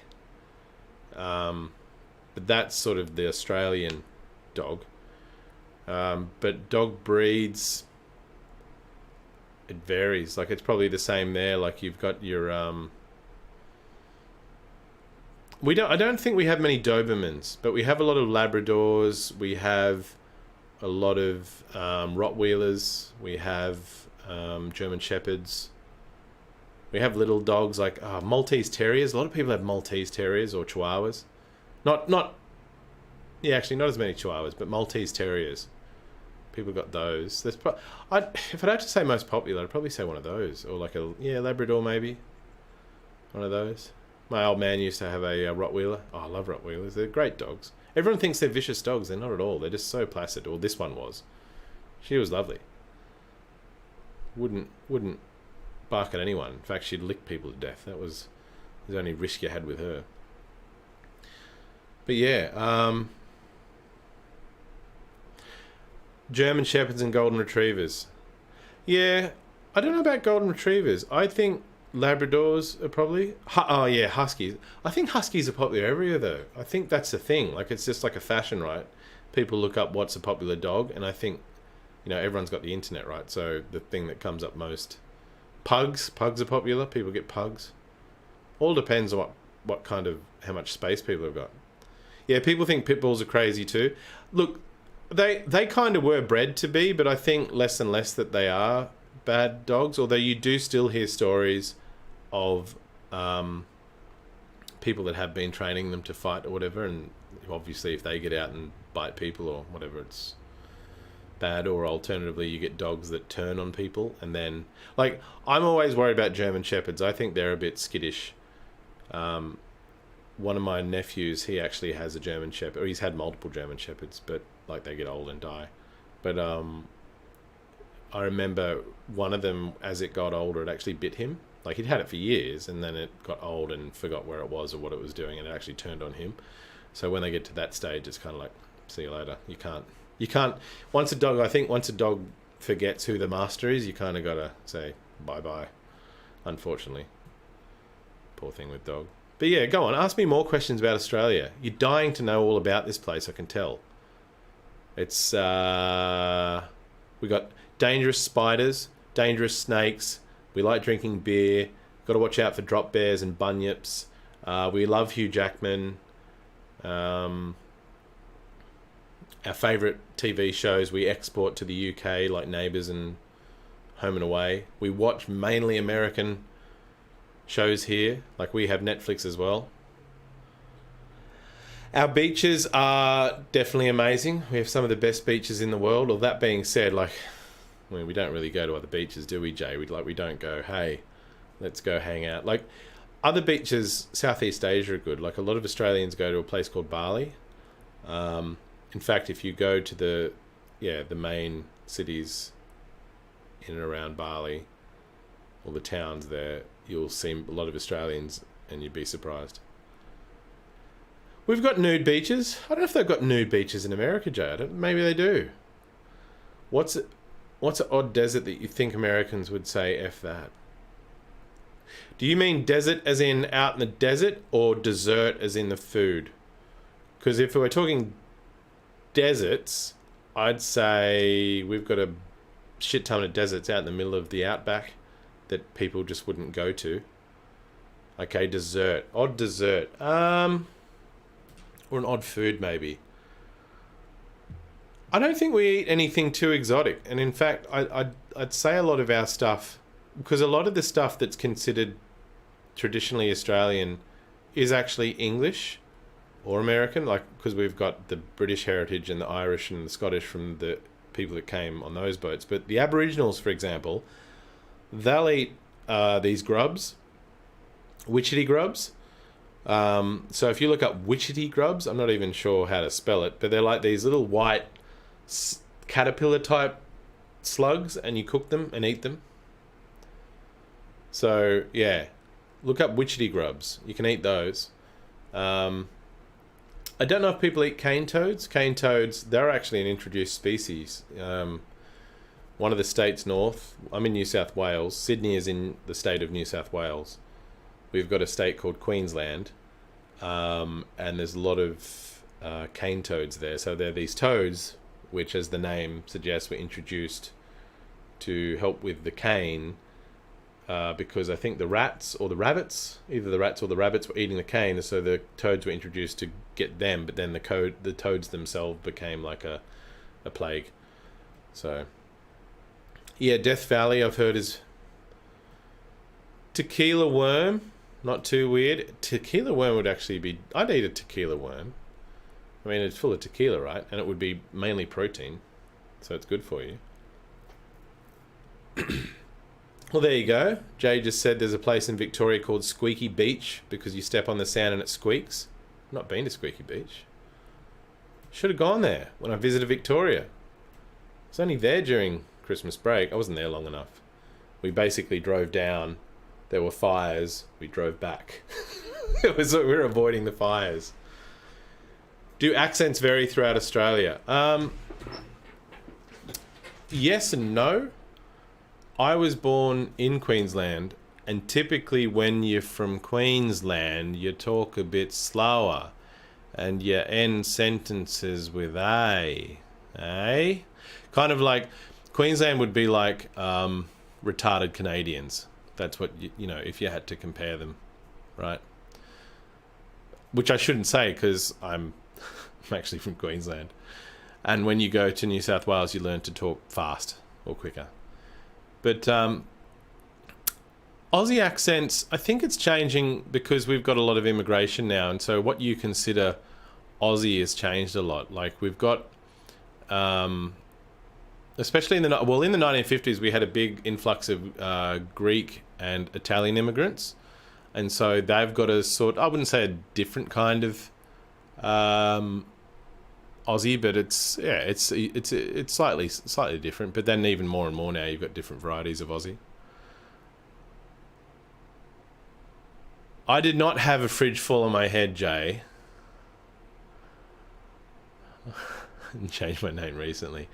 [SPEAKER 1] But that's sort of the Australian dog. But dog breeds, it varies. Like, it's probably the same there. Like, you've got your... I don't think we have many Dobermans, but we have a lot of Labradors. We have a lot of Rottweilers. We have German Shepherds. We have little dogs like Maltese Terriers. A lot of people have Maltese Terriers or Chihuahuas. Yeah, actually not as many Chihuahuas, but Maltese Terriers. People got those. If I'd have to say most popular, I'd probably say one of those, or like Labrador maybe. One of those. My old man used to have a Rottweiler. Oh, I love Rottweilers. They're great dogs. Everyone thinks they're vicious dogs. They're not at all. They're just so placid. Or this one was. She was lovely. Wouldn't bark at anyone. In fact, she'd lick people to death. That was the only risk you had with her. But yeah, German Shepherds and Golden Retrievers. Yeah, I don't know about Golden Retrievers. I think Labradors are probably... Huskies. I think Huskies are popular everywhere, though. I think that's the thing. Like, it's just like a fashion, right? People look up what's a popular dog, and I think, everyone's got the internet, right? So the thing that comes up most... Pugs are popular. People get pugs. All depends on how much space people have got. Yeah, people think pit bulls are crazy too. Look, they kind of were bred to be, but I think less and less that they are bad dogs. Although you do still hear stories of people that have been training them to fight or whatever, and obviously if they get out and bite people or whatever, it's bad. Or alternatively, you get dogs that turn on people, and then I'm always worried about German Shepherds. I think they're a bit skittish. One of my nephews, he actually has a German Shepherd, or he's had multiple German Shepherds, but they get old and die. But I remember one of them, as it got older, it actually bit him. He'd had it for years, and then it got old and forgot where it was or what it was doing, and it actually turned on him. So when they get to that stage, it's kind of like, see you later. You can't. Once a dog forgets who the master is, you kind of got to say bye-bye, unfortunately. Poor thing with dog. But yeah, go on. Ask me more questions about Australia. You're dying to know all about this place, I can tell. It's... we got dangerous spiders, dangerous snakes. We like drinking beer. Got to watch out for drop bears and bunyips. We love Hugh Jackman. Our favourite TV shows we export to the UK, like Neighbours and Home and Away. We watch mainly American shows here. We have Netflix as well. Our beaches are definitely amazing. We have some of the best beaches in the world. All that being said, we don't really go to other beaches, do we, Jay? We don't go, hey, let's go hang out. Other beaches, Southeast Asia are good. A lot of Australians go to a place called Bali. In fact, if you go to the main cities in and around Bali, or the towns there, you'll see a lot of Australians, and you'd be surprised. We've got nude beaches. I don't know if they've got nude beaches in America, Jay. Maybe they do. What's an odd desert that you think Americans would say F that? Do you mean desert as in out in the desert, or dessert as in the food? Because if we're talking deserts, I'd say we've got a shit ton of deserts out in the middle of the outback that people just wouldn't go to. Okay, dessert. Odd dessert. Or an odd food, maybe. I don't think we eat anything too exotic. And in fact, I'd say a lot of our stuff, because a lot of the stuff that's considered traditionally Australian is actually English or American, because we've got the British heritage and the Irish and the Scottish from the people that came on those boats. But the Aboriginals, for example, they'll eat these grubs, witchetty grubs. So if you look up witchetty grubs, I'm not even sure how to spell it, but they're like these little white caterpillar type slugs, and you cook them and eat them. So yeah, look up witchetty grubs. You can eat those. I don't know if people eat cane toads. Cane toads, they're actually an introduced species. One of the states north, I'm in New South Wales. Sydney is in the state of New South Wales. We've got a state called Queensland, and there's a lot of cane toads there. So they're these toads, which, as the name suggests, were introduced to help with the cane, because I think the rats or the rabbits, either the rats or the rabbits, were eating the cane, so the toads were introduced to get them, but then the toads themselves became like a plague. So Yeah, Death Valley I've heard is tequila worm. Not too weird. Tequila worm would actually be... I'd eat a tequila worm. I mean, it's full of tequila, right? And it would be mainly protein. So it's good for you. Well, there you go. Jay just said there's a place in Victoria called Squeaky Beach because you step on the sand and it squeaks. I've not been to Squeaky Beach. Should have gone there when I visited Victoria. I was only there during Christmas break. I wasn't there long enough. We basically drove down. There were fires. We drove back. We were avoiding the fires. Do accents vary throughout Australia? Yes and no. I was born in Queensland, and typically when you're from Queensland, you talk a bit slower, and you end sentences with a, eh? Kind of like Queensland would be like retarded Canadians. That's what you know if you had to compare them, right? Which I shouldn't say because I'm actually from Queensland. And when you go to New South Wales, you learn to talk fast or quicker. But Aussie accents, I think it's changing because we've got a lot of immigration now. And so what you consider Aussie has changed a lot. Like we've got, especially in the 1950s, we had a big influx of Greek and Italian immigrants. And so they've got a I wouldn't say a different kind of Aussie, but it's slightly different. But then even more and more now, you've got different varieties of Aussie. I did not have a fridge fall on my head, Jay. I changed my name recently.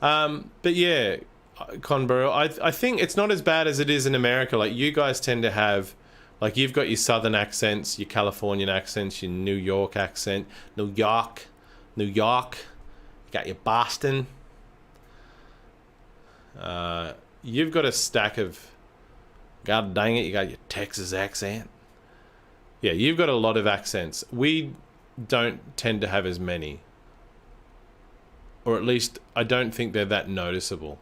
[SPEAKER 1] But yeah, Conborough, I think it's not as bad as it is in America. Like you guys tend to have, like you've got your southern accents, your Californian accents, your New York accent, New York, you got your Boston. You've got a stack of, god dang it, you got your Texas accent. Yeah, you've got a lot of accents. We don't tend to have as many. Or at least I don't think they're that noticeable.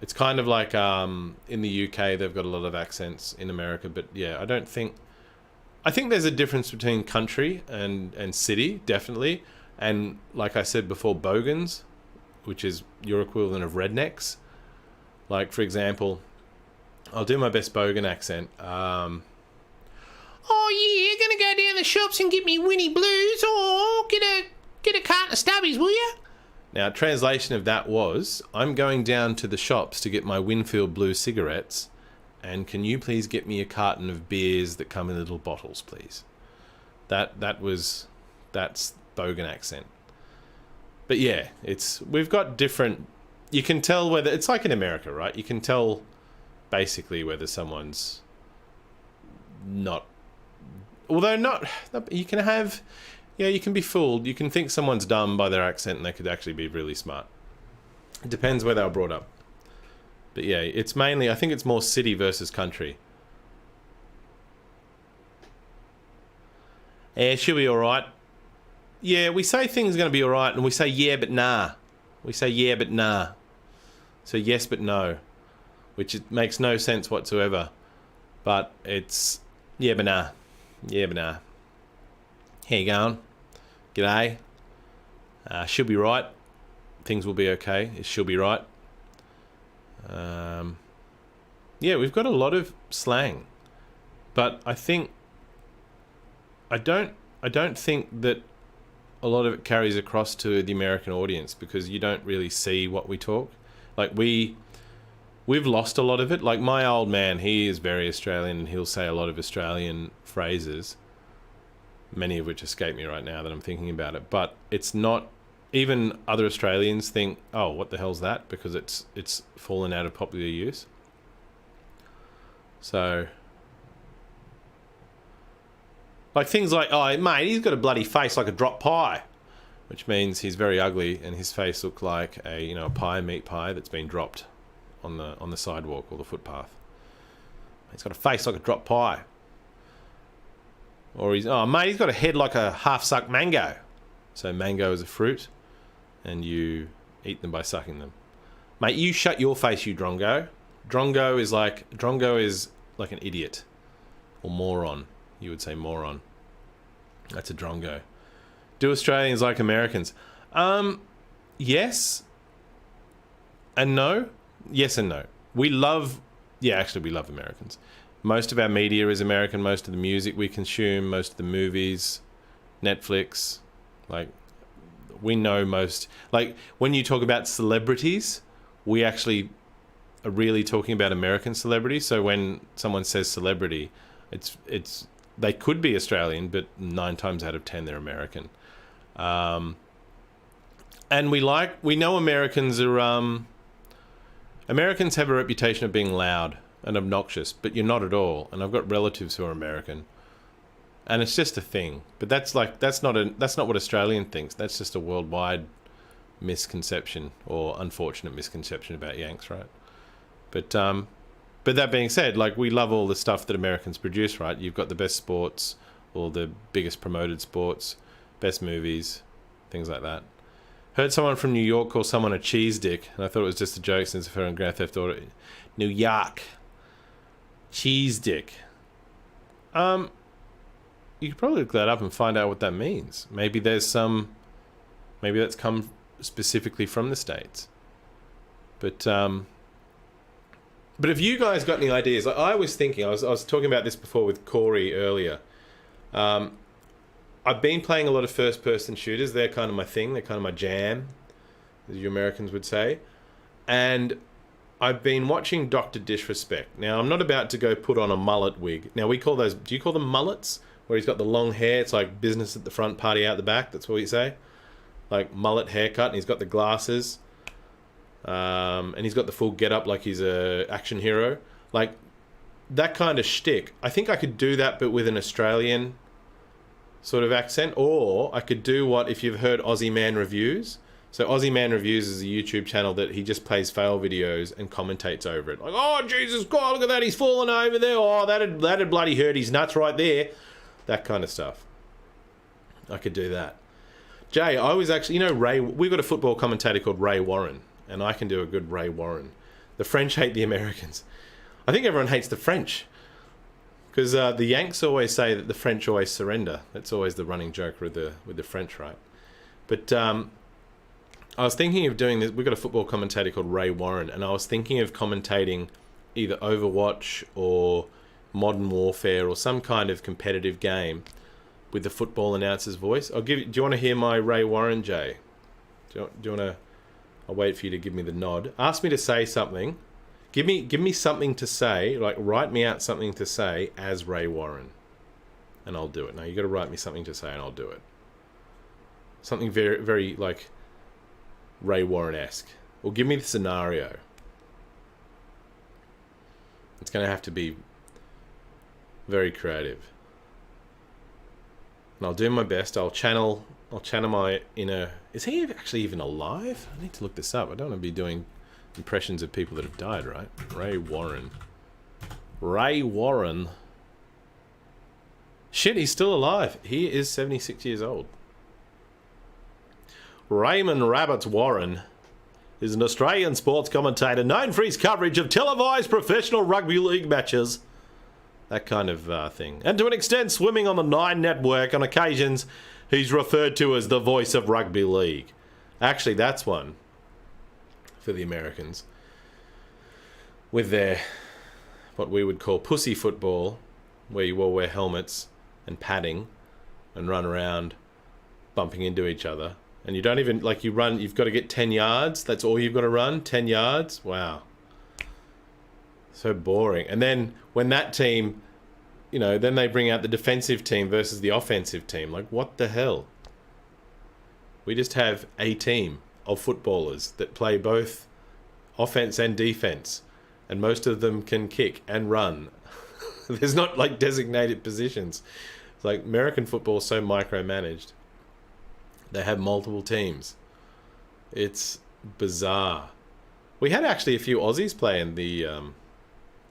[SPEAKER 1] It's kind of like in the UK they've got a lot of accents in America, but yeah, I think there's a difference between country and city, definitely. And like I said before, bogans, which is your equivalent of rednecks. Like for example, I'll do my best bogan accent. Oh yeah, you're gonna go down the shops and get me Winnie Blues, or get a carton of Stubbies, will you? Now, translation of that was, I'm going down to the shops to get my Winfield Blue cigarettes, and can you please get me a carton of beers that come in little bottles, please? That's bogan accent. But yeah, we've got different, you can tell whether, it's like in America, right? You can tell basically whether someone's not, although not, you can have, yeah, you can be fooled. You can think someone's dumb by their accent and they could actually be really smart. It depends where they were brought up. But yeah, it's mainly, I think it's more city versus country. Yeah, she'll be alright. Yeah, we say things are going to be alright and we say yeah but nah. We say yeah but nah. So yes but no. Which it makes no sense whatsoever. But it's yeah but nah. Yeah but nah. How you going? G'day. She'll be right. Things will be okay. She'll be right. Yeah, we've got a lot of slang, but I don't think that a lot of it carries across to the American audience because you don't really see what we talk. Like we've lost a lot of it. Like my old man, he is very Australian and he'll say a lot of Australian phrases, many of which escape me right now that I'm thinking about it. But it's not, even other Australians think, oh, what the hell's that? Because it's fallen out of popular use. So, like things like, oh, mate, he's got a bloody face like a drop pie, which means he's very ugly and his face looks like a meat pie that's been dropped on the sidewalk or the footpath. He's got a face like a drop pie. Or he's got a head like a half-sucked mango. So mango is a fruit, and you eat them by sucking them. Mate, you shut your face, you drongo. Drongo is like an idiot. Or moron. You would say moron. That's a drongo. Do Australians like Americans? Yes and no. Yes and no. We love Americans. Most of our media is American. Most of the music we consume, most of the movies, Netflix, like, we know most. Like, when you talk about celebrities, we actually are really talking about American celebrities. So when someone says celebrity, it's they could be Australian, but 9 times out of 10 they're American. And we know Americans are Americans have a reputation of being loud and obnoxious, but you're not at all. And I've got relatives who are American, and it's just a thing. But that's not what Australian thinks. That's just a worldwide misconception, or unfortunate misconception, about Yanks, right? But that being said, like, we love all the stuff that Americans produce, right? You've got the best sports, all the biggest promoted sports, best movies, things like that. Heard someone from New York call someone a cheese dick, and I thought it was just a joke since I've heard on Grand Theft Auto. New York. Cheese dick. You could probably look that up and find out what that means. Maybe that's come specifically from the States. But if you guys got any ideas, like, I was thinking, I was talking about this before with Corey earlier. I've been playing a lot of first-person shooters. They're kind of my thing. They're kind of my jam, as you Americans would say. And I've been watching Dr. Disrespect. Now, I'm not about to go put on a mullet wig. Now, we call those... Do you call them mullets? Where he's got the long hair. It's like business at the front, party out the back. That's what you say. Like, mullet haircut. And he's got the glasses. And he's got the full get-up like he's a action hero. Like, that kind of shtick. I think I could do that, but with an Australian sort of accent. Or I could do what, if you've heard Aussie Man Reviews. So Aussie Man Reviews is a YouTube channel that he just plays fail videos and commentates over it. Like, oh, Jesus God, look at that, he's falling over there. Oh, that'd bloody hurt his nuts right there. That kind of stuff. I could do that. Jay, I was actually, Ray, we've got a football commentator called Ray Warren, and I can do a good Ray Warren. The French hate the Americans. I think everyone hates the French. Because the Yanks always say that the French always surrender. That's always the running joke with the French, right? But I was thinking of doing this. We've got a football commentator called Ray Warren, and I was thinking of commentating either Overwatch or Modern Warfare or some kind of competitive game with the football announcer's voice. Do you want to hear my Ray Warren, Jay? Do you want to? I'll wait for you to give me the nod. Ask me to say something. Give me something to say. Like, write me out something to say as Ray Warren, and I'll do it. Now you got to write me something to say, and I'll do it. Something very, very like Ray Warren-esque. Or give me the scenario. It's going to have to be very creative. And I'll do my best. I'll channel my inner... Is he actually even alive? I need to look this up. I don't want to be doing impressions of people that have died, right? Ray Warren. Ray Warren. Shit, he's still alive. He is 76 years old. Raymond Rabbits Warren is an Australian sports commentator known for his coverage of televised professional rugby league matches. That kind of thing. And to an extent, swimming on the Nine Network. On occasions, he's referred to as the voice of rugby league. Actually, that's one for the Americans. With their, what we would call pussy football, where you all wear helmets and padding and run around bumping into each other. And you don't even, like, you've got to get 10 yards. That's all you've got to run, 10 yards. Wow. So boring. And then when that team, then they bring out the defensive team versus the offensive team. Like, what the hell? We just have a team of footballers that play both offense and defense. And most of them can kick and run. There's not, like, designated positions. It's like American football is so micromanaged. They have multiple teams. It's bizarre. We had actually a few Aussies play in the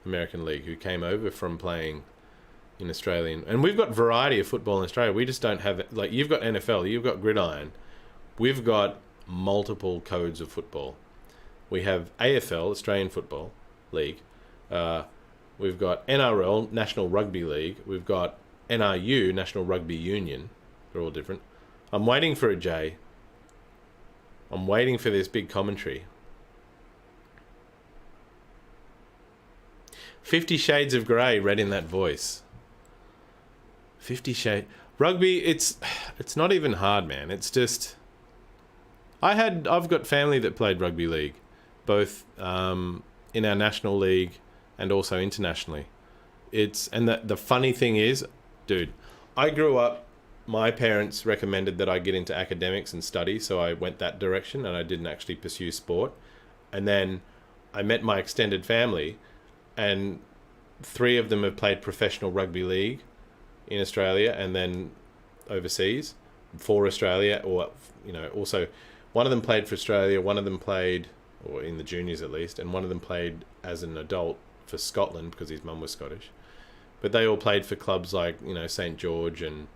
[SPEAKER 1] American League who came over from playing in Australian. And we've got variety of football in Australia. We just don't have... Like, you've got NFL, you've got gridiron. We've got multiple codes of football. We have AFL, Australian Football League. We've got NRL, National Rugby League. We've got NRU, National Rugby Union. They're all different. I'm waiting for it, Jay. I'm waiting for this big commentary. 50 Shades of Grey, read in that voice. 50 Shades... Rugby, it's not even hard, man. It's just... I've got family that played rugby league, both in our national league and also internationally. And the funny thing is, dude, I grew up, my parents recommended that I get into academics and study, so I went that direction and I didn't actually pursue sport. And then I met my extended family, and 3 of them have played professional rugby league in Australia and then overseas for Australia, or, you know, also one of them played for Australia, one of them played, or in the juniors at least, and one of them played as an adult for Scotland because his mum was Scottish. But they all played for clubs like, you know, St. George and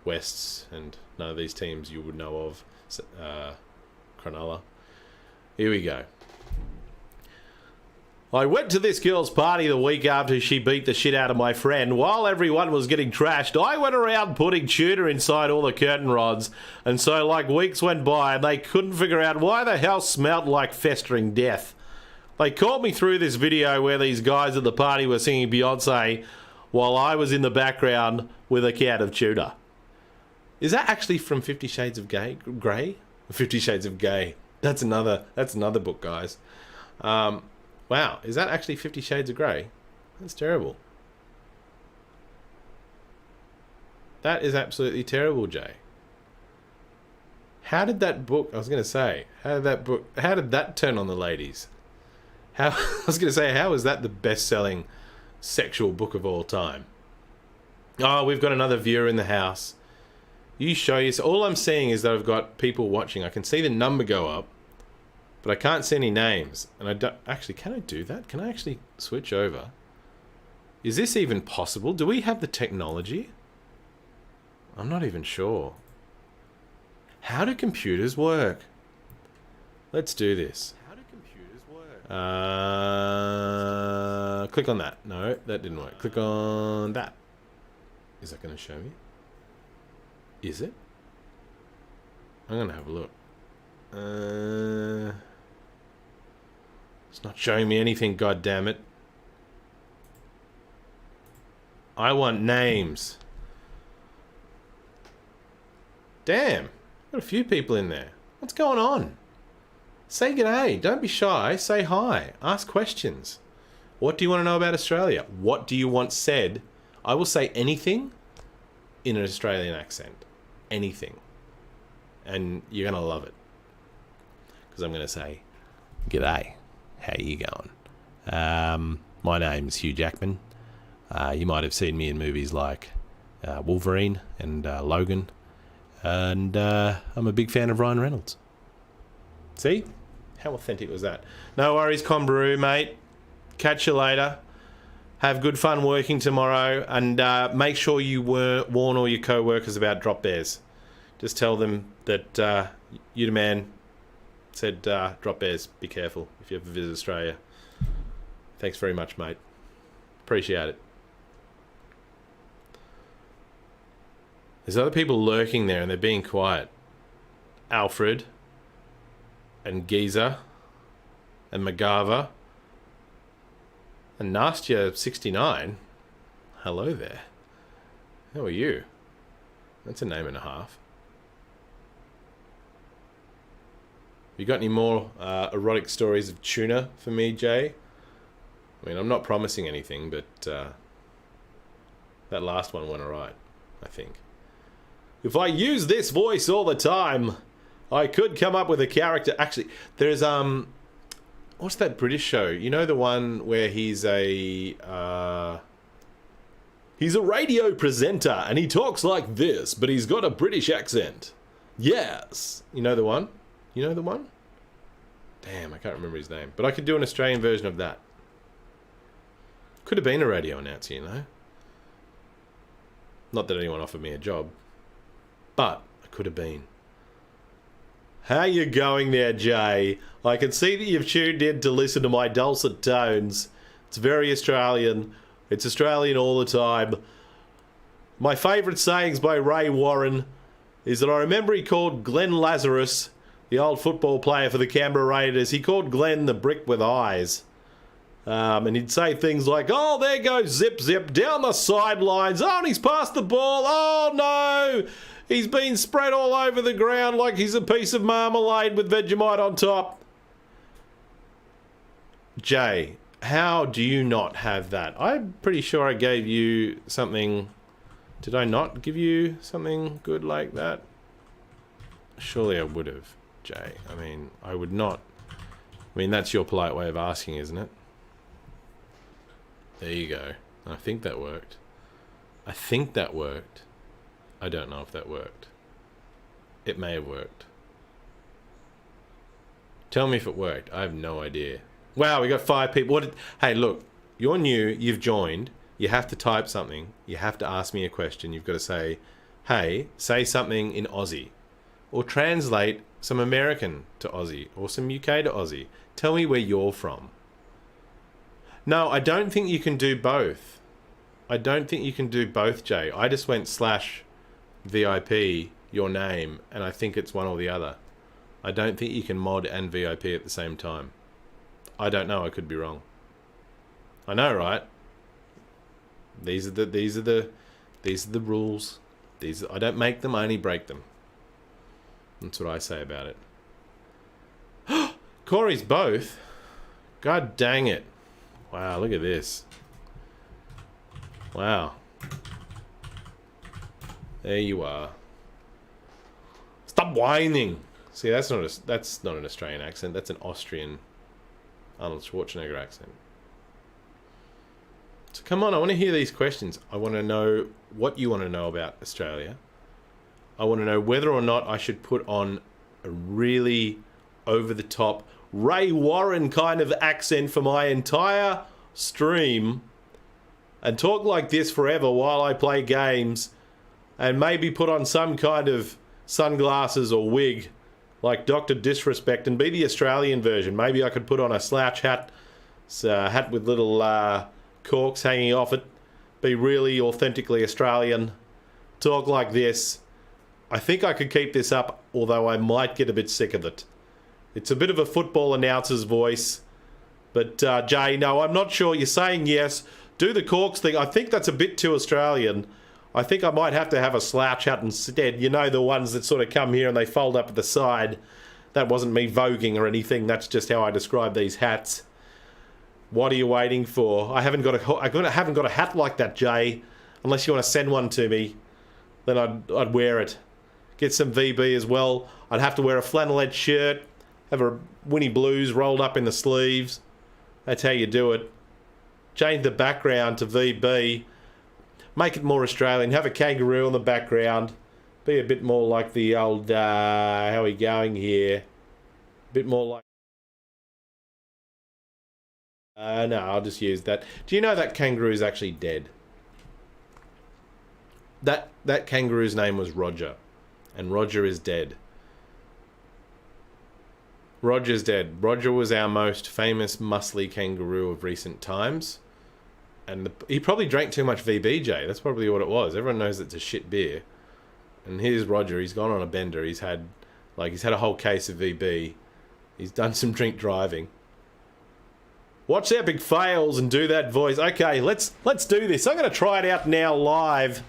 [SPEAKER 1] Wests, and none of these teams you would know of. Cronulla. Here we go. I went to this girl's party the week after she beat the shit out of my friend. While everyone was getting trashed, I went around putting tuna inside all the curtain rods. And so, like, weeks went by and they couldn't figure out why the house smelled like festering death. They called me through this video where these guys at the party were singing Beyonce while I was in the background with a can of tuna. Is that actually from 50 Shades of Grey? 50 Shades of Gay. That's another book, guys. Wow, is that actually 50 Shades of Grey? That's terrible. That is absolutely terrible, Jay. How did that book... I was going to say, how did that turn on the ladies? I was going to say, how is that the best-selling sexual book of all time? Oh, we've got another viewer in the house. You show yourself. All I'm seeing is that I've got people watching. I can see the number go up, but I can't see any names. And I don't... Actually, can I do that? Can I actually switch over? Is this even possible? Do we have the technology? I'm not even sure. How do computers work? Let's do this. How do computers work? Click on that. No, that didn't work. Click on that. Is that going to show me? Is it? I'm going to have a look. It's not showing me anything, goddammit. I want names. Damn. Got a few people in there. What's going on? Say g'day. Don't be shy. Say hi. Ask questions. What do you want to know about Australia? What do you want said? I will say anything in an Australian accent. Anything. And you're going to love it. Because I'm going to say, g'day. How you going? My name's Hugh Jackman. You might have seen me in movies like Wolverine and Logan. And I'm a big fan of Ryan Reynolds. See? How authentic was that? No worries, Conbaroo, mate. Catch you later. Have good fun working tomorrow. And make sure you warn all your co-workers about drop bears. Just tell them that you the man said drop bears. Be careful if you ever visit Australia. Thanks very much, mate. Appreciate it. There's other people lurking there and they're being quiet. Alfred and Geezer and McGarva and Nastya69. Hello there. How are you? That's a name and a half. You got any more erotic stories of tuna for me, Jay? I mean, I'm not promising anything, but that last one went alright, I think. If I use this voice all the time, I could come up with a character. Actually, there's what's that British show? You know, the one where he's a radio presenter and he talks like this, but he's got a British accent. Yes. You know the one? You know the one? Damn, I can't remember his name. But I could do an Australian version of that. Could have been a radio announcer, you know. Not that anyone offered me a job. But I could have been. How you going there, Jay? I can see that you've tuned in to listen to my dulcet tones. It's very Australian. It's Australian all the time. My favourite sayings by Ray Warren is that I remember he called Glenn Lazarus, the old football player for the Canberra Raiders, he called Glenn the brick with eyes. And he'd say things like, oh, there goes Zip Zip down the sidelines. Oh, and he's passed the ball. Oh, no. He's been spread all over the ground like he's a piece of marmalade with Vegemite on top. Jay, how do you not have that? I'm pretty sure I gave you something. Did I not give you something good like that? Surely I would have, Jay. I mean, I would not. I mean, that's your polite way of asking, isn't it? There you go. I think that worked. I think that worked. I don't know if that worked. It may have worked. Tell me if it worked. I have no idea. Wow, we got 5 people. Hey, look, you're new. You've joined. You have to type something. You have to ask me a question. You've got to say, hey, say something in Aussie. Or translate some American to Aussie. Or some UK to Aussie. Tell me where you're from. No, I don't think you can do both. I don't think you can do both, Jay. I just went /VIP, your name, and I think it's one or the other. I don't think you can mod and VIP at the same time. I don't know, I could be wrong. I know, right? These are the rules. I don't make them, I only break them. That's what I say about it. Corey's both. God dang it. Wow, look at this. Wow. There you are. Stop whining. See, that's not an Australian accent. That's an Austrian Arnold Schwarzenegger accent. So come on, I want to hear these questions. I want to know what you want to know about Australia. I want to know whether or not I should put on a really over-the-top Ray Warren kind of accent for my entire stream and talk like this forever while I play games, and maybe put on some kind of sunglasses or wig like Dr. Disrespect and be the Australian version. Maybe I could put on a slouch hat, hat with little corks hanging off it, be really authentically Australian, talk like this. I think I could keep this up, although I might get a bit sick of it. It's a bit of a football announcer's voice. But, Jay, no, I'm not sure. You're saying yes. Do the corks thing. I think that's a bit too Australian. I think I might have to have a slouch hat instead. You know, the ones that sort of come here and they fold up at the side. That wasn't me voguing or anything. That's just how I describe these hats. What are you waiting for? I haven't got a hat like that, Jay. Unless you want to send one to me, then I'd wear it. Get some VB as well. I'd have to wear a flannelette shirt. Have a Winnie Blues rolled up in the sleeves. That's how you do it. Change the background to VB. Make it more Australian. Have a kangaroo in the background. Be a bit more like the old, how are we going here? A bit more like... no, I'll just use that. Do you know that kangaroo is actually dead? That kangaroo's name was Roger. And Roger is dead. Roger's dead. Roger was our most famous muscly kangaroo of recent times. And he probably drank too much VBJ. That's probably what it was. Everyone knows it's a shit beer. And here's Roger. He's gone on a bender. He's had a whole case of VB. He's done some drink driving. Watch Epic Fails and do that voice. Okay, let's do this. I'm going to try it out now live.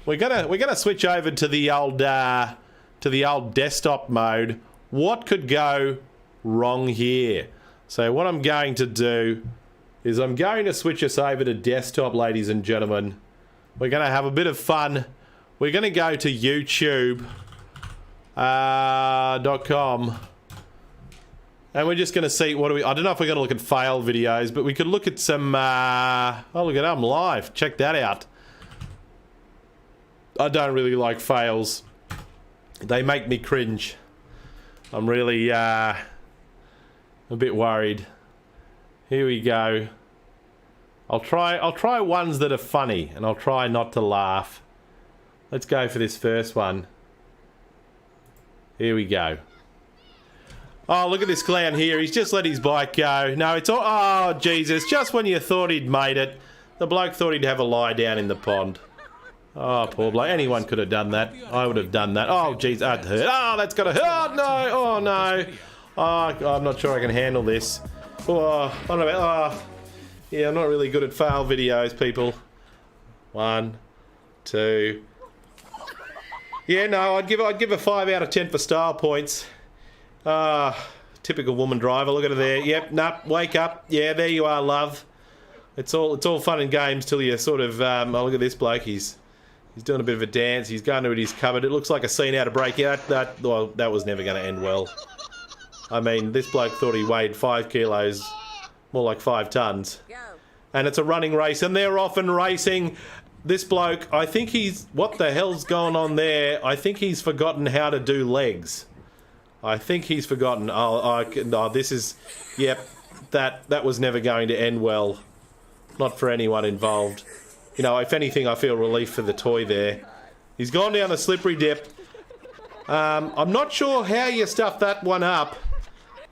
[SPEAKER 1] We're gonna switch over to the old desktop mode. What could go wrong here? So what I'm going to do is I'm going to switch us over to desktop, ladies and gentlemen. We're going to have a bit of fun. We're going to go to YouTube.com. And we're just going to see, I don't know if we're going to look at fail videos, but we could look at some, oh, look at I'm live. Check that out. I don't really like fails. They make me cringe. I'm really, a bit worried. Here we go. I'll try ones that are funny, and I'll try not to laugh. Let's go for this first one. Here we go.
[SPEAKER 2] Oh, look at this clown here. He's just let his bike go. No, it's all... Oh, Jesus. Just when you thought he'd made it, the bloke thought he'd have a lie down in the pond. Oh, poor bloke. Anyone could have done that. I would have done that. Oh, jeez. That hurt. Oh, that's got to hurt. Oh, no. Oh, no. Oh, I'm not sure I can handle this. Oh, I don't know. Oh, yeah, I'm not really good at fail videos, people. 1, 2... Yeah, no, I'd give a 5 out of 10 for style points. Typical woman driver. Look at her there. Yep, nope, wake up. Yeah, there you are, love. It's all fun and games till you sort of oh, look at this bloke. He's doing a bit of a dance. He's going to his cupboard. It looks like a scene out of Breaking. Well, that was never going to end well. I mean, this bloke thought he weighed 5 kilos, more like 5 tons. And it's a running race, and they're off and racing. This bloke, I think he's... What the hell's going on there? I think he's forgotten how to do legs. I think he's forgotten. Oh, this is... Yep, that was never going to end well. Not for anyone involved. You know, if anything, I feel relief for the toy there. He's gone down the slippery dip. I'm not sure how you stuffed that one up,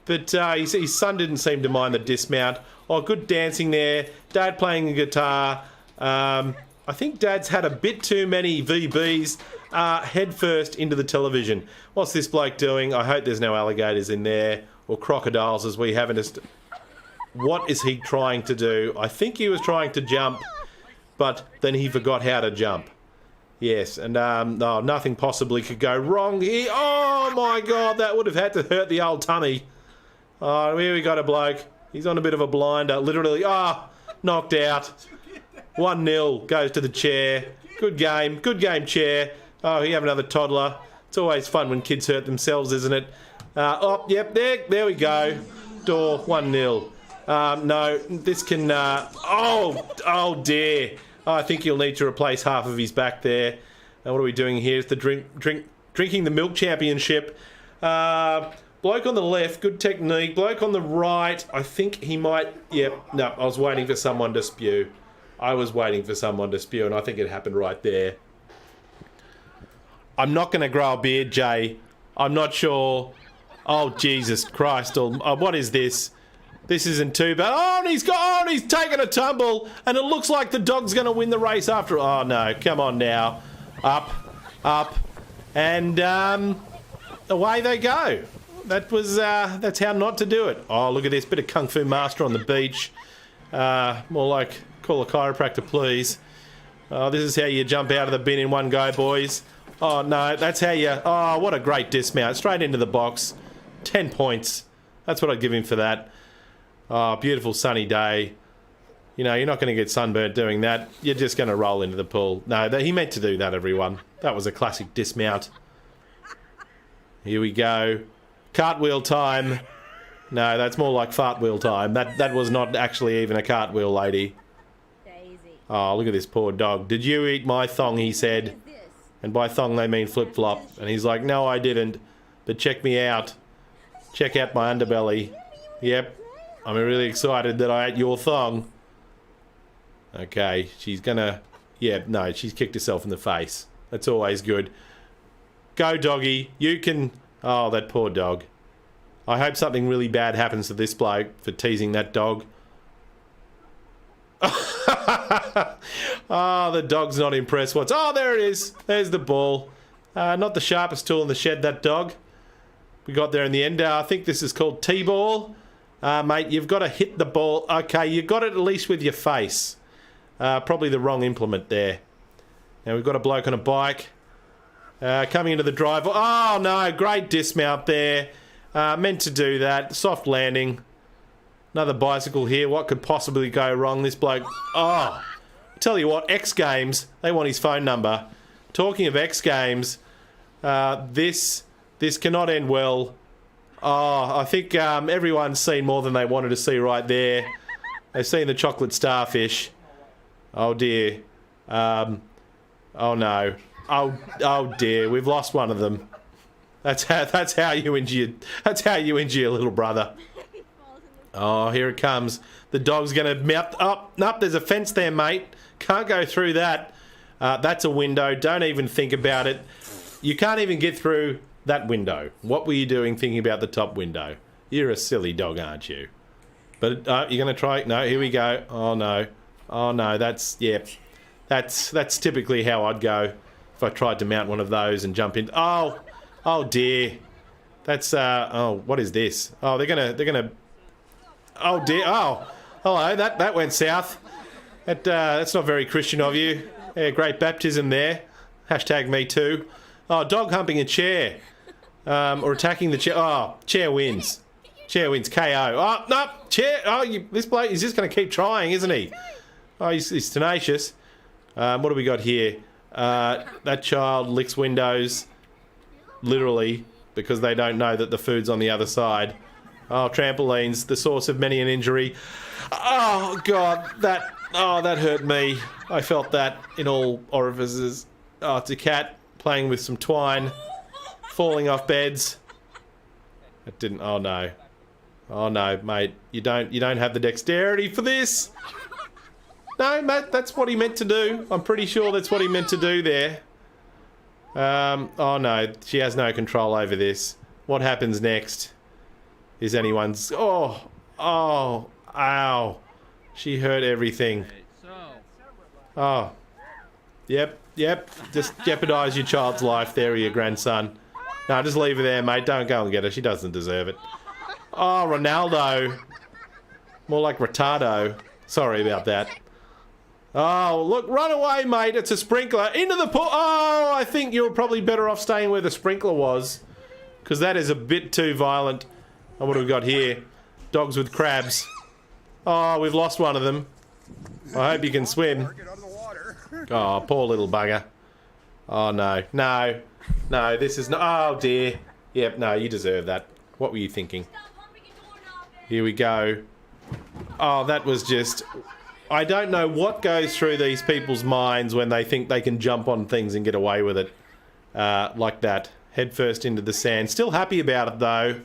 [SPEAKER 2] but his son didn't seem to mind the dismount. Oh, good dancing there. Dad playing the guitar. I think Dad's had a bit too many VBs head first into the television. What's this bloke doing? I hope there's no alligators in there, or crocodiles as we have in us. What is he trying to do? I think he was trying to jump, but then he forgot how to jump. Yes, and no, nothing possibly could go wrong here. Oh my God, that would have had to hurt the old tummy. Oh, here we got a bloke. He's on a bit of a blinder, literally. Knocked out. 1-0, goes to the chair. Good game, chair. Oh, you have another toddler. It's always fun when kids hurt themselves, isn't it? Yep, there we go. Door, 1-0. No, this can... oh dear. I think you'll need to replace half of his back there. And what are we doing here? It's the drinking the milk championship. Bloke on the left, good technique. Bloke on the right, I think he might... Yep, no, I was waiting for someone to spew. And I think it happened right there. I'm not going to grow a beard, Jay. I'm not sure. Oh, Jesus Christ. What is this? This isn't too bad. Oh, and he's taken a tumble, and it looks like the dog's going to win the race after... Oh, no. Come on now. Up, and away they go. That's how not to do it. Oh, look at this. Bit of Kung Fu Master on the beach. More like... Call a chiropractor, please. Oh, this is how you jump out of the bin in one go, boys. Oh, no, that's how you... Oh, what a great dismount. Straight into the box. 10 points. That's what I'd give him for that. Oh, beautiful sunny day. You know, you're not going to get sunburnt doing that. You're just going to roll into the pool. No, he meant to do that, everyone. That was a classic dismount. Here we go. Cartwheel time. No, that's more like fart wheel time. That was not actually even a cartwheel, lady. Oh, look at this poor dog. Did you eat my thong, he said. And by thong they mean flip-flop. And he's like, no, I didn't. But check me out. Check out my underbelly. Yep. I'm really excited that I ate your thong. Okay, she's gonna... Yeah, no, she's kicked herself in the face. That's always good. Go, doggy. You can... Oh, that poor dog. I hope something really bad happens to this bloke for teasing that dog. Oh, the dog's not impressed. Oh, there it is. There's the ball. Not the sharpest tool in the shed, that dog. We got there in the end. I think this is called T-ball. Mate, you've got to hit the ball. Okay, you got it at least with your face. Probably the wrong implement there. Now we've got a bloke on a bike. Coming into the drive. Oh, no. Great dismount there. Meant to do that. Soft landing. Another bicycle here. What could possibly go wrong? This bloke... Oh, tell you what. X Games. They want his phone number. Talking of X Games, this cannot end well. Oh, I think everyone's seen more than they wanted to see right there. They've seen the chocolate starfish. Oh, dear. Oh, no. Oh, dear. We've lost one of them. That's how you injure your little brother. Oh, here it comes. The dog's going to mouth... Oh, nope, there's a fence there, mate. Can't go through that. That's a window. Don't even think about it. You can't even get through that window. What were you doing thinking about the top window? You're a silly dog, aren't you? But you're going to try... No, here we go. Oh, no. Oh, no, that's... Yeah. That's typically how I'd go if I tried to mount one of those and jump in. Oh! Oh, dear. That's... Oh, what is this? Oh, they're gonna... Oh, dear. Oh! Hello, that went south. That's not very Christian of you. Yeah, great baptism there. Hashtag me too. Oh, dog humping a chair. Or attacking the chair. Oh, chair wins. Chair wins. KO. Oh, no. Chair. Oh, this bloke is just going to keep trying, isn't he? Oh, he's tenacious. What do we got here? That child licks windows. Literally. Because they don't know that the food's on the other side. Oh, trampolines. The source of many an injury. Oh, God. That hurt me. I felt that in all orifices. Oh, it's a cat playing with some twine. Falling off beds. It didn't... Oh, no. Oh, no, mate. You don't have the dexterity for this. No, mate, that's what he meant to do. I'm pretty sure that's what he meant to do there. Oh, no. She has no control over this. What happens next is anyone's... Oh, ow. She hurt everything. Oh. Yep. Just jeopardise your child's life there, your grandson. No, just leave her there, mate. Don't go and get her. She doesn't deserve it. Oh, Ronaldo. More like retardo. Sorry about that. Oh, look, run away, mate. It's a sprinkler. Into the pool. Oh, I think you were probably better off staying where the sprinkler was. Because that is a bit too violent. Oh, what have we got here? Dogs with crabs. Oh, we've lost one of them. I hope you can swim. Oh, poor little bugger. Oh, no. No, this is not... Oh, dear. Yep, no, you deserve that. What were you thinking? Here we go. Oh, that was just... I don't know what goes through these people's minds when they think they can jump on things and get away with it. Like that. Head first into the sand. Still happy about it, though.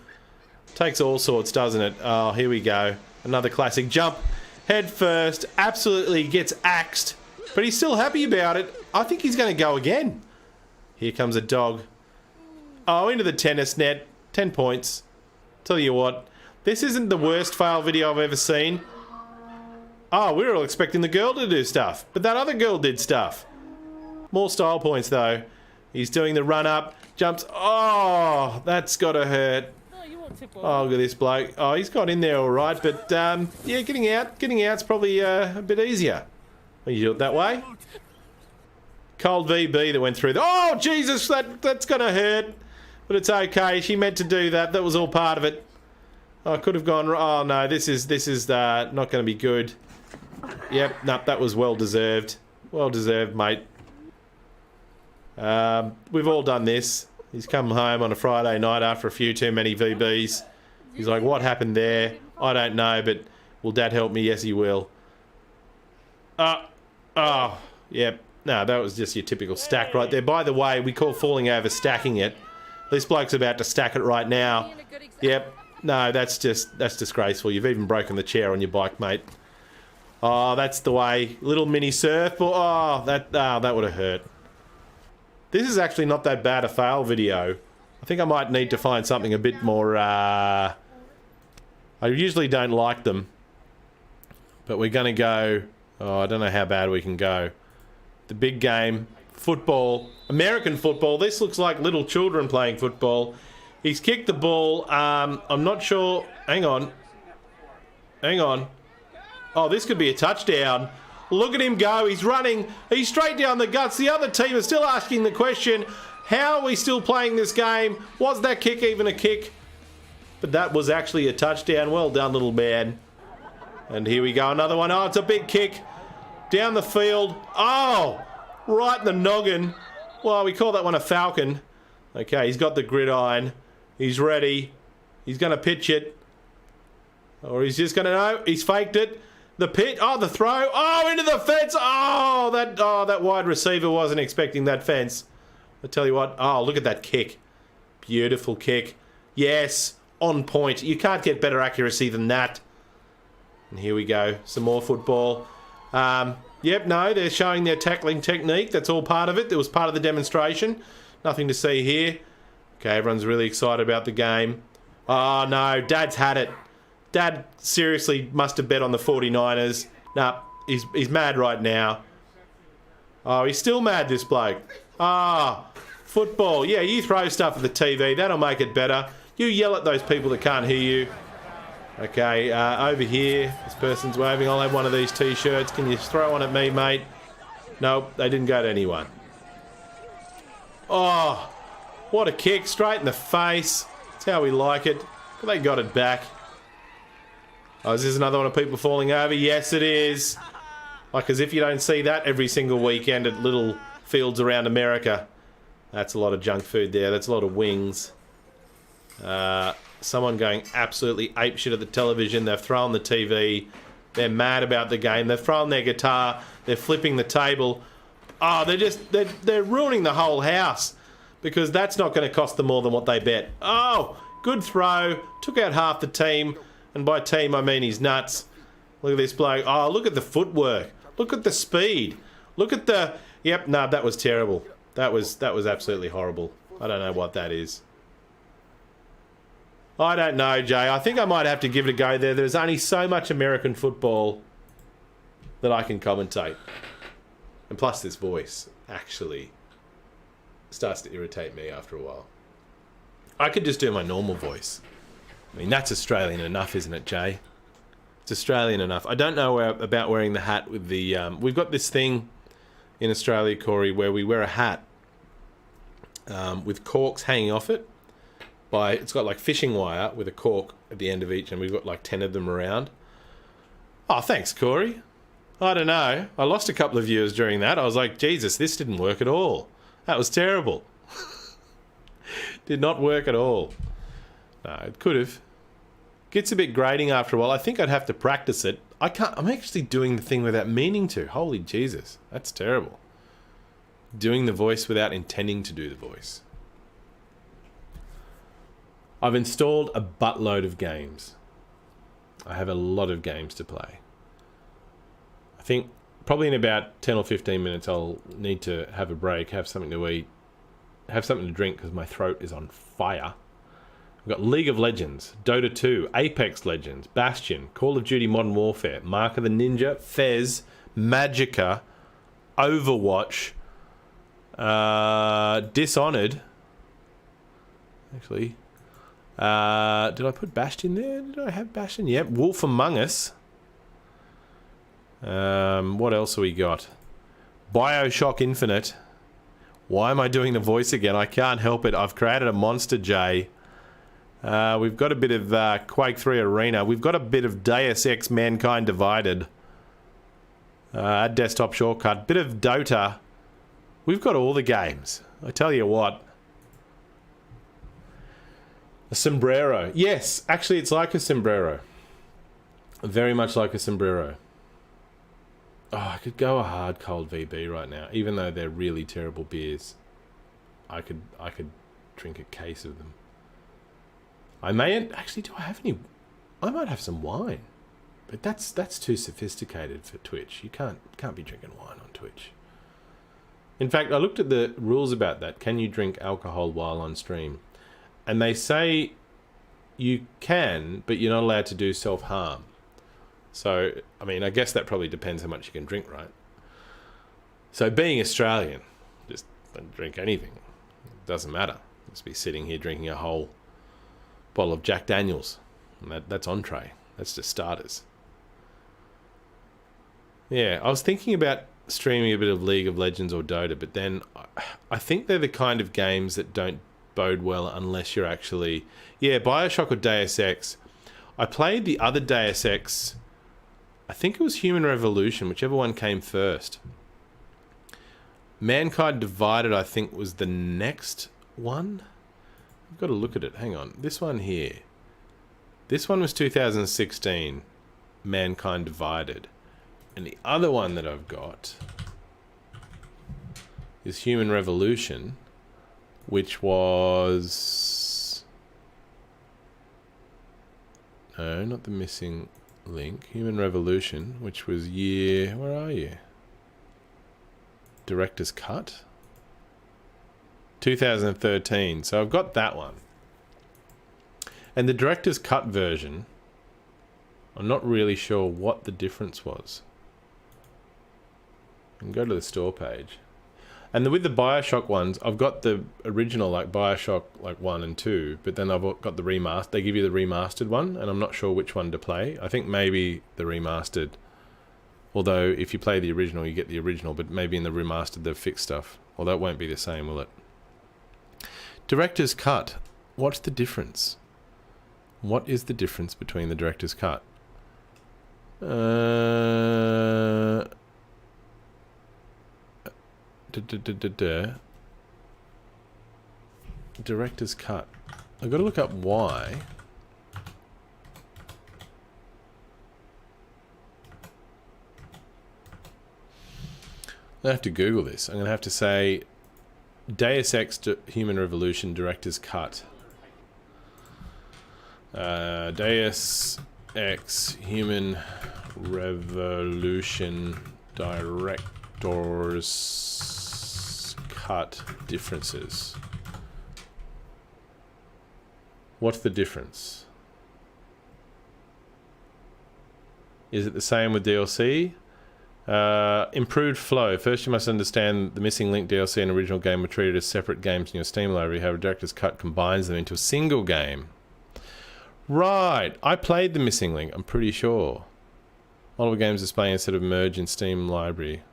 [SPEAKER 2] Takes all sorts, doesn't it? Oh, here we go. Another classic jump. Head first. Absolutely gets axed. But he's still happy about it. I think he's going to go again. Here comes a dog. Oh, into the tennis net. 10 points. Tell you what. This isn't the worst fail video I've ever seen. Oh, we were all expecting the girl to do stuff. But that other girl did stuff. More style points, though. He's doing the run-up. Jumps. Oh, that's got to hurt. Oh, look at this bloke. Oh, he's got in there all right. But, yeah, getting out's probably a bit easier. When you do it that way. Cold VB that went through the... Oh, Jesus, that's going to hurt. But it's okay. She meant to do that. That was all part of it. I could have gone... Oh, no, this is not going to be good. Yep, no, that was well-deserved. Well-deserved, mate. We've all done this. He's come home on a Friday night after a few too many VBs. He's like, what happened there? I don't know, but will Dad help me? Yes, he will. Oh, yep. No, that was just your typical stack right there. By the way, we call falling over stacking it. This bloke's about to stack it right now. Yep. No, that's disgraceful. You've even broken the chair on your bike, mate. Oh, that's the way. Little mini surfboard. Oh, that would have hurt. This is actually not that bad a fail video. I think I might need to find something a bit more... I usually don't like them. But we're going to go... Oh, I don't know how bad we can go. The big game. Football. American football. This looks like little children playing football. He's kicked the ball. I'm not sure... Hang on. Oh, this could be a touchdown. Look at him go. He's running. He's straight down the guts. The other team is still asking the question, how are we still playing this game? Was that kick even a kick? But that was actually a touchdown. Well done, little man. And here we go. Another one. Oh, it's a big kick. Down the field. Oh, right in the noggin. Well, we call that one a falcon. Okay, he's got the gridiron. He's ready. He's going to pitch it. Or he's just going to... No, he's faked it. The pitch. Oh, the throw. Oh, into the fence. Oh, that wide receiver wasn't expecting that fence. I tell you what. Oh, look at that kick. Beautiful kick. Yes, on point. You can't get better accuracy than that. And here we go. Some more football. Yep, no, they're showing their tackling technique. That's all part of it. It was part of the demonstration. Nothing to see here. Okay, everyone's really excited about the game. Oh, no. Dad's had it. Dad seriously must have bet on the 49ers. Nah, he's mad right now. Oh, he's still mad, this bloke. Ah, football. Yeah, you throw stuff at the TV. That'll make it better. You yell at those people that can't hear you. Okay, over here, this person's waving. I'll have one of these T-shirts. Can you throw one at me, mate? Nope, they didn't go to anyone. Oh, what a kick. Straight in the face. That's how we like it. But they got it back. Oh, is this another one of people falling over? Yes, it is. Like as if you don't see that every single weekend at little fields around America. That's a lot of junk food there. That's a lot of wings. Someone going absolutely apeshit at the television. They've thrown the TV. They're mad about the game. They've thrown their guitar. They're flipping the table. Oh, they're ruining the whole house because that's not going to cost them more than what they bet. Oh, good throw. Took out half the team. And by team, I mean he's nuts. Look at this bloke. Oh, look at the footwork. Look at the speed. Look at the... Yep, no, that was terrible. That was absolutely horrible. I don't know what that is. I don't know, Jay. I think I might have to give it a go there. There's only so much American football that I can commentate. And plus this voice actually starts to irritate me after a while. I could just do my normal voice. I mean, that's Australian enough, isn't it, Jay? It's Australian enough. I don't know about wearing the hat with the... we've got this thing in Australia, Corey, where we wear a hat with corks hanging off it. It's got like fishing wire with a cork at the end of each, and we've got like 10 of them around. Oh, thanks, Corey. I don't know. I lost a couple of viewers during that. I was like, Jesus, this didn't work at all. That was terrible. Did not work at all. No, it could have. Gets a bit grating after a while. I think I'd have to practice it. I'm actually doing the thing without meaning to. Holy Jesus. That's terrible. Doing the voice without intending to do the voice. I've installed a buttload of games. I have a lot of games to play. I think probably in about 10 or 15 minutes I'll need to have a break, have something to eat, have something to drink because my throat is on fire. We've got League of Legends, Dota 2, Apex Legends, Bastion, Call of Duty Modern Warfare, Mark of the Ninja, Fez, Magicka, Overwatch, Dishonored. Actually, did I put Bastion there? Did I have Bastion? Yep, Wolf Among Us. What else have we got? BioShock Infinite. Why am I doing the voice again? I can't help it. I've created a monster, Jay. We've got a bit of Quake 3 Arena. We've got a bit of Deus Ex Mankind Divided. Add desktop shortcut. Bit of Dota. We've got all the games. I tell you what. A sombrero. Yes, actually it's like a sombrero. Very much like a sombrero. Oh, I could go a hard cold VB right now. Even though they're really terrible beers. I could drink a case of them. I may... Actually, do I have any... I might have some wine. But that's too sophisticated for Twitch. You can't be drinking wine on Twitch. In fact, I looked at the rules about that. Can you drink alcohol while on stream? And they say you can, but you're not allowed to do self-harm. So, I mean, I guess that probably depends how much you can drink, right? So being Australian, just don't drink anything. It doesn't matter. Just be sitting here drinking a whole bottle of Jack Daniels. And that's entree. That's just starters. Yeah, I was thinking about streaming a bit of League of Legends or Dota, but then I think they're the kind of games that don't bode well unless you're actually... Yeah, BioShock or Deus Ex. I played the other Deus Ex... I think it was Human Revolution, whichever one came first. Mankind Divided, I think, was the next one. I've got to look at it. Hang on. This one here. This one was 2016. Mankind Divided. And the other one that I've got is Human Revolution, which was... No, not the Missing Link. Human Revolution, which was year... Where are you? Director's Cut? 2013. So I've got that one. And the director's cut version, I'm not really sure what the difference was. I can go to the store page. And with the Bioshock ones, I've got the original, like Bioshock like 1 and 2, but then I've got the remastered. They give you the remastered one, and I'm not sure which one to play. I think maybe the remastered. Although if you play the original, you get the original, but maybe in the remastered they've fixed stuff. Although it won't be the same, will it? Director's cut. What's the difference? What is the difference between the director's cut? Director's cut. I've got to look up why. I have to Google this. I'm going to have to say Deus Ex Human Revolution Director's Cut. Deus Ex Human Revolution Director's Cut differences. What's the difference? Is it the same with DLC? Improved flow. First, you must understand the Missing Link DLC and original game were treated as separate games in your Steam library. However, Director's Cut combines them into a single game. Right. I played the Missing Link, I'm pretty sure. Multiple games display instead of merge in Steam library.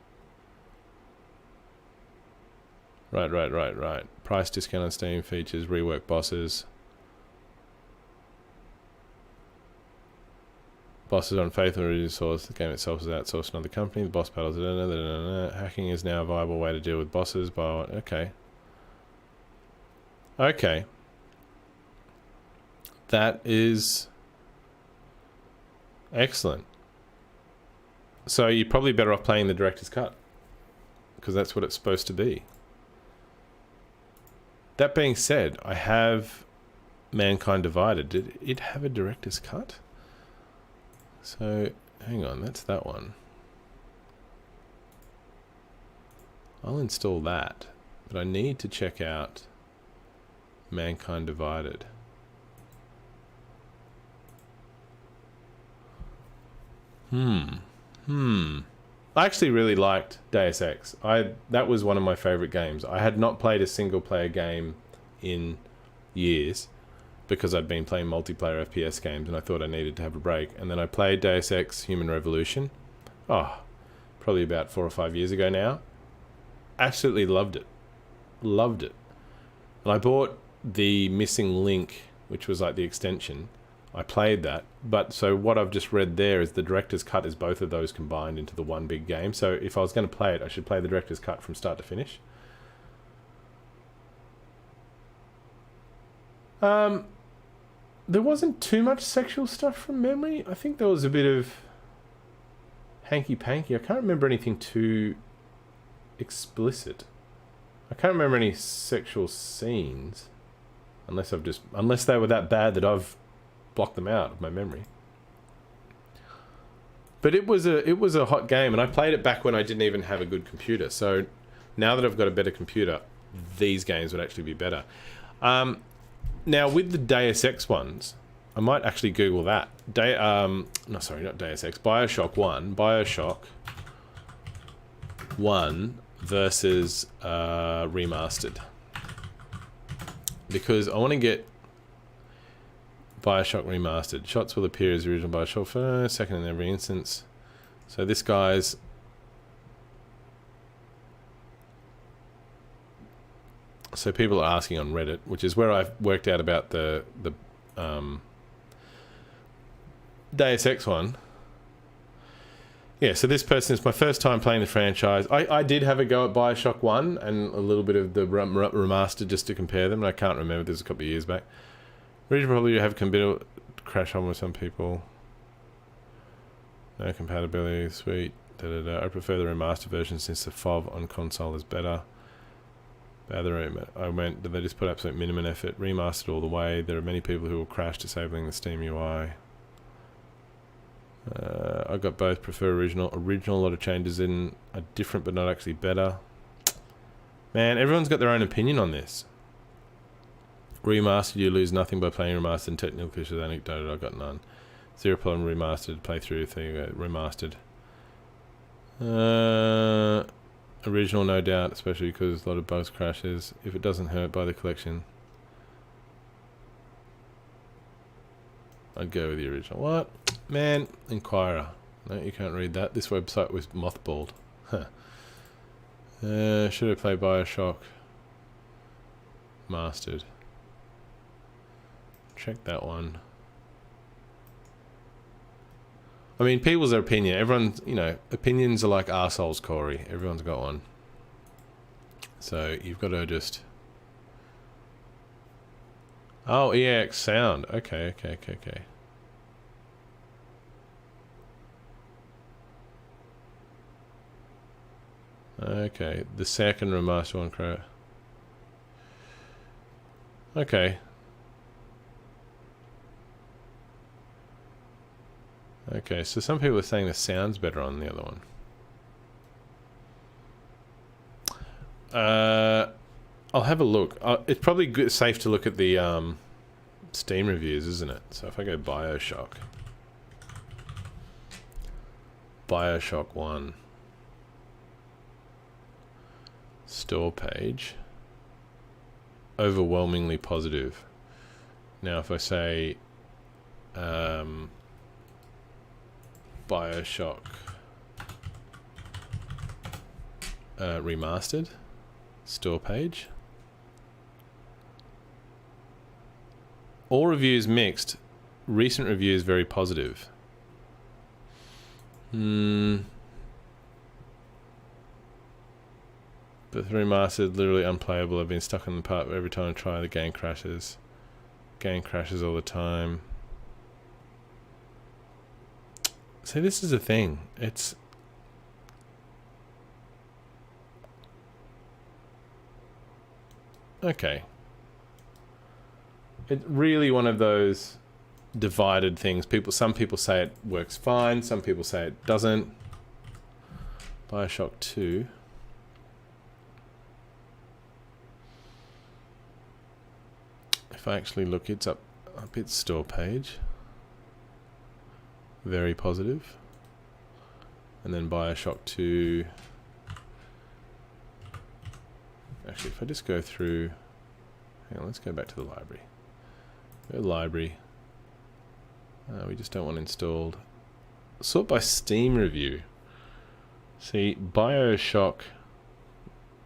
[SPEAKER 2] Right. Price discount on Steam features, rework bosses. Bosses on faithful original source. The game itself is outsourced to another company. The boss battles. Hacking is now a viable way to deal with bosses. Okay. That is excellent. So you're probably better off playing the director's cut, because that's what it's supposed to be. That being said, I have Mankind Divided. Did it have a director's cut? So, hang on, that's that one. I'll install that, but I need to check out Mankind Divided. I actually really liked Deus Ex. That was one of my favorite games. I had not played a single player game in years, because I'd been playing multiplayer FPS games and I thought I needed to have a break. And then I played Deus Ex Human Revolution. Probably about 4 or 5 years ago now. Absolutely loved it. And I bought the Missing Link, which was like the extension. I played that. But so what I've just read there is the director's cut is both of those combined into the one big game. So if I was going to play it, I should play the director's cut from start to finish. There wasn't too much sexual stuff from memory. I think there was a bit of hanky-panky. I can't remember anything too explicit. I can't remember any sexual scenes, unless they were that bad that I've blocked them out of my memory. But it was a hot game, and I played it back when I didn't even have a good computer. So now that I've got a better computer, these games would actually be better. Now, with the Deus Ex ones, I might actually Google that. Not Deus Ex. Bioshock 1. Bioshock 1 versus remastered. Because I want to get Bioshock remastered. Shots will appear as original Bioshock first, second in every instance. So this guy's... So people are asking on Reddit, which is where I've worked out about the Deus Ex one. Yeah, so this person is my first time playing the franchise. I did have a go at Bioshock 1 and a little bit of the remastered just to compare them, and I can't remember. This was a couple of years back. Original probably have computer crash on with some people. No compatibility, sweet. I prefer the remastered version since the FOV on console is better. They just put absolute minimum effort, remastered all the way. There are many people who will crash disabling the Steam UI. I got both, prefer original. A lot of changes in are different but not actually better. Man, everyone's got their own opinion on this. Remastered, you lose nothing by playing remastered. And technical issues, anecdotal, I got none. Zero problem remastered, playthrough thing, remastered. Original, no doubt, especially because there's a lot of bugs, crashes. If it doesn't hurt, buy the collection. I'd go with the original. What? Man, Inquirer. No, you can't read that. This website was mothballed. Huh. Should I play Bioshock? Mastered. Check that one. I mean, people's opinion. Everyone's, you know, opinions are like arseholes, Corey. Everyone's got one. So you've got to just... Oh, EX sound. Okay. Okay, the second remaster one, Crow. Okay. Okay, so some people are saying the sound's better on the other one. I'll have a look. It's probably good, safe to look at the Steam reviews, isn't it? So if I go Bioshock 1 store page, overwhelmingly positive. Now if I say Bioshock remastered store page, all reviews mixed, recent reviews very positive. But remastered, literally unplayable. I've been stuck in the part where every time I try the game crashes. Game crashes all the time. See, this is the thing. It's... Okay. It's really one of those divided things. Some people say it works fine, some people say it doesn't. Bioshock 2. If I actually look, it's up its store page. Very positive. And then Bioshock 2. Actually, if I just go through... Hang on, let's go back to the library. Go to library. We just don't want installed. Sort by Steam review. See, Bioshock...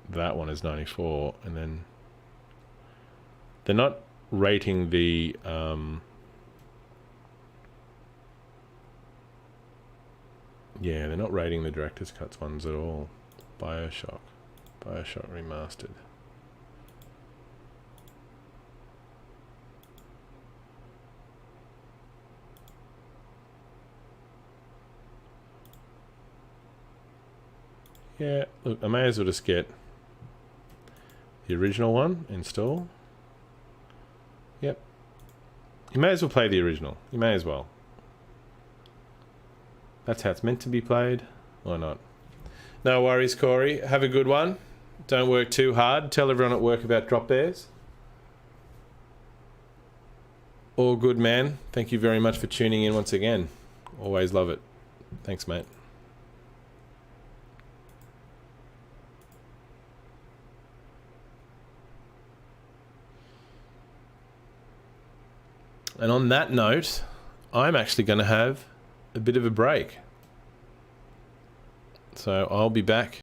[SPEAKER 2] That one is 94, and then... They're not rating the... Yeah, they're not rating the Director's Cuts ones at all. Bioshock Remastered. Yeah, look, I may as well just get the original one, install. Yep. You may as well play the original. You may as well. That's how it's meant to be played. Why not? No worries, Corey. Have a good one. Don't work too hard. Tell everyone at work about Drop Bears. All good, man. Thank you very much for tuning in once again. Always love it. Thanks, mate. And on that note, I'm actually going to have a bit of a break. So I'll be back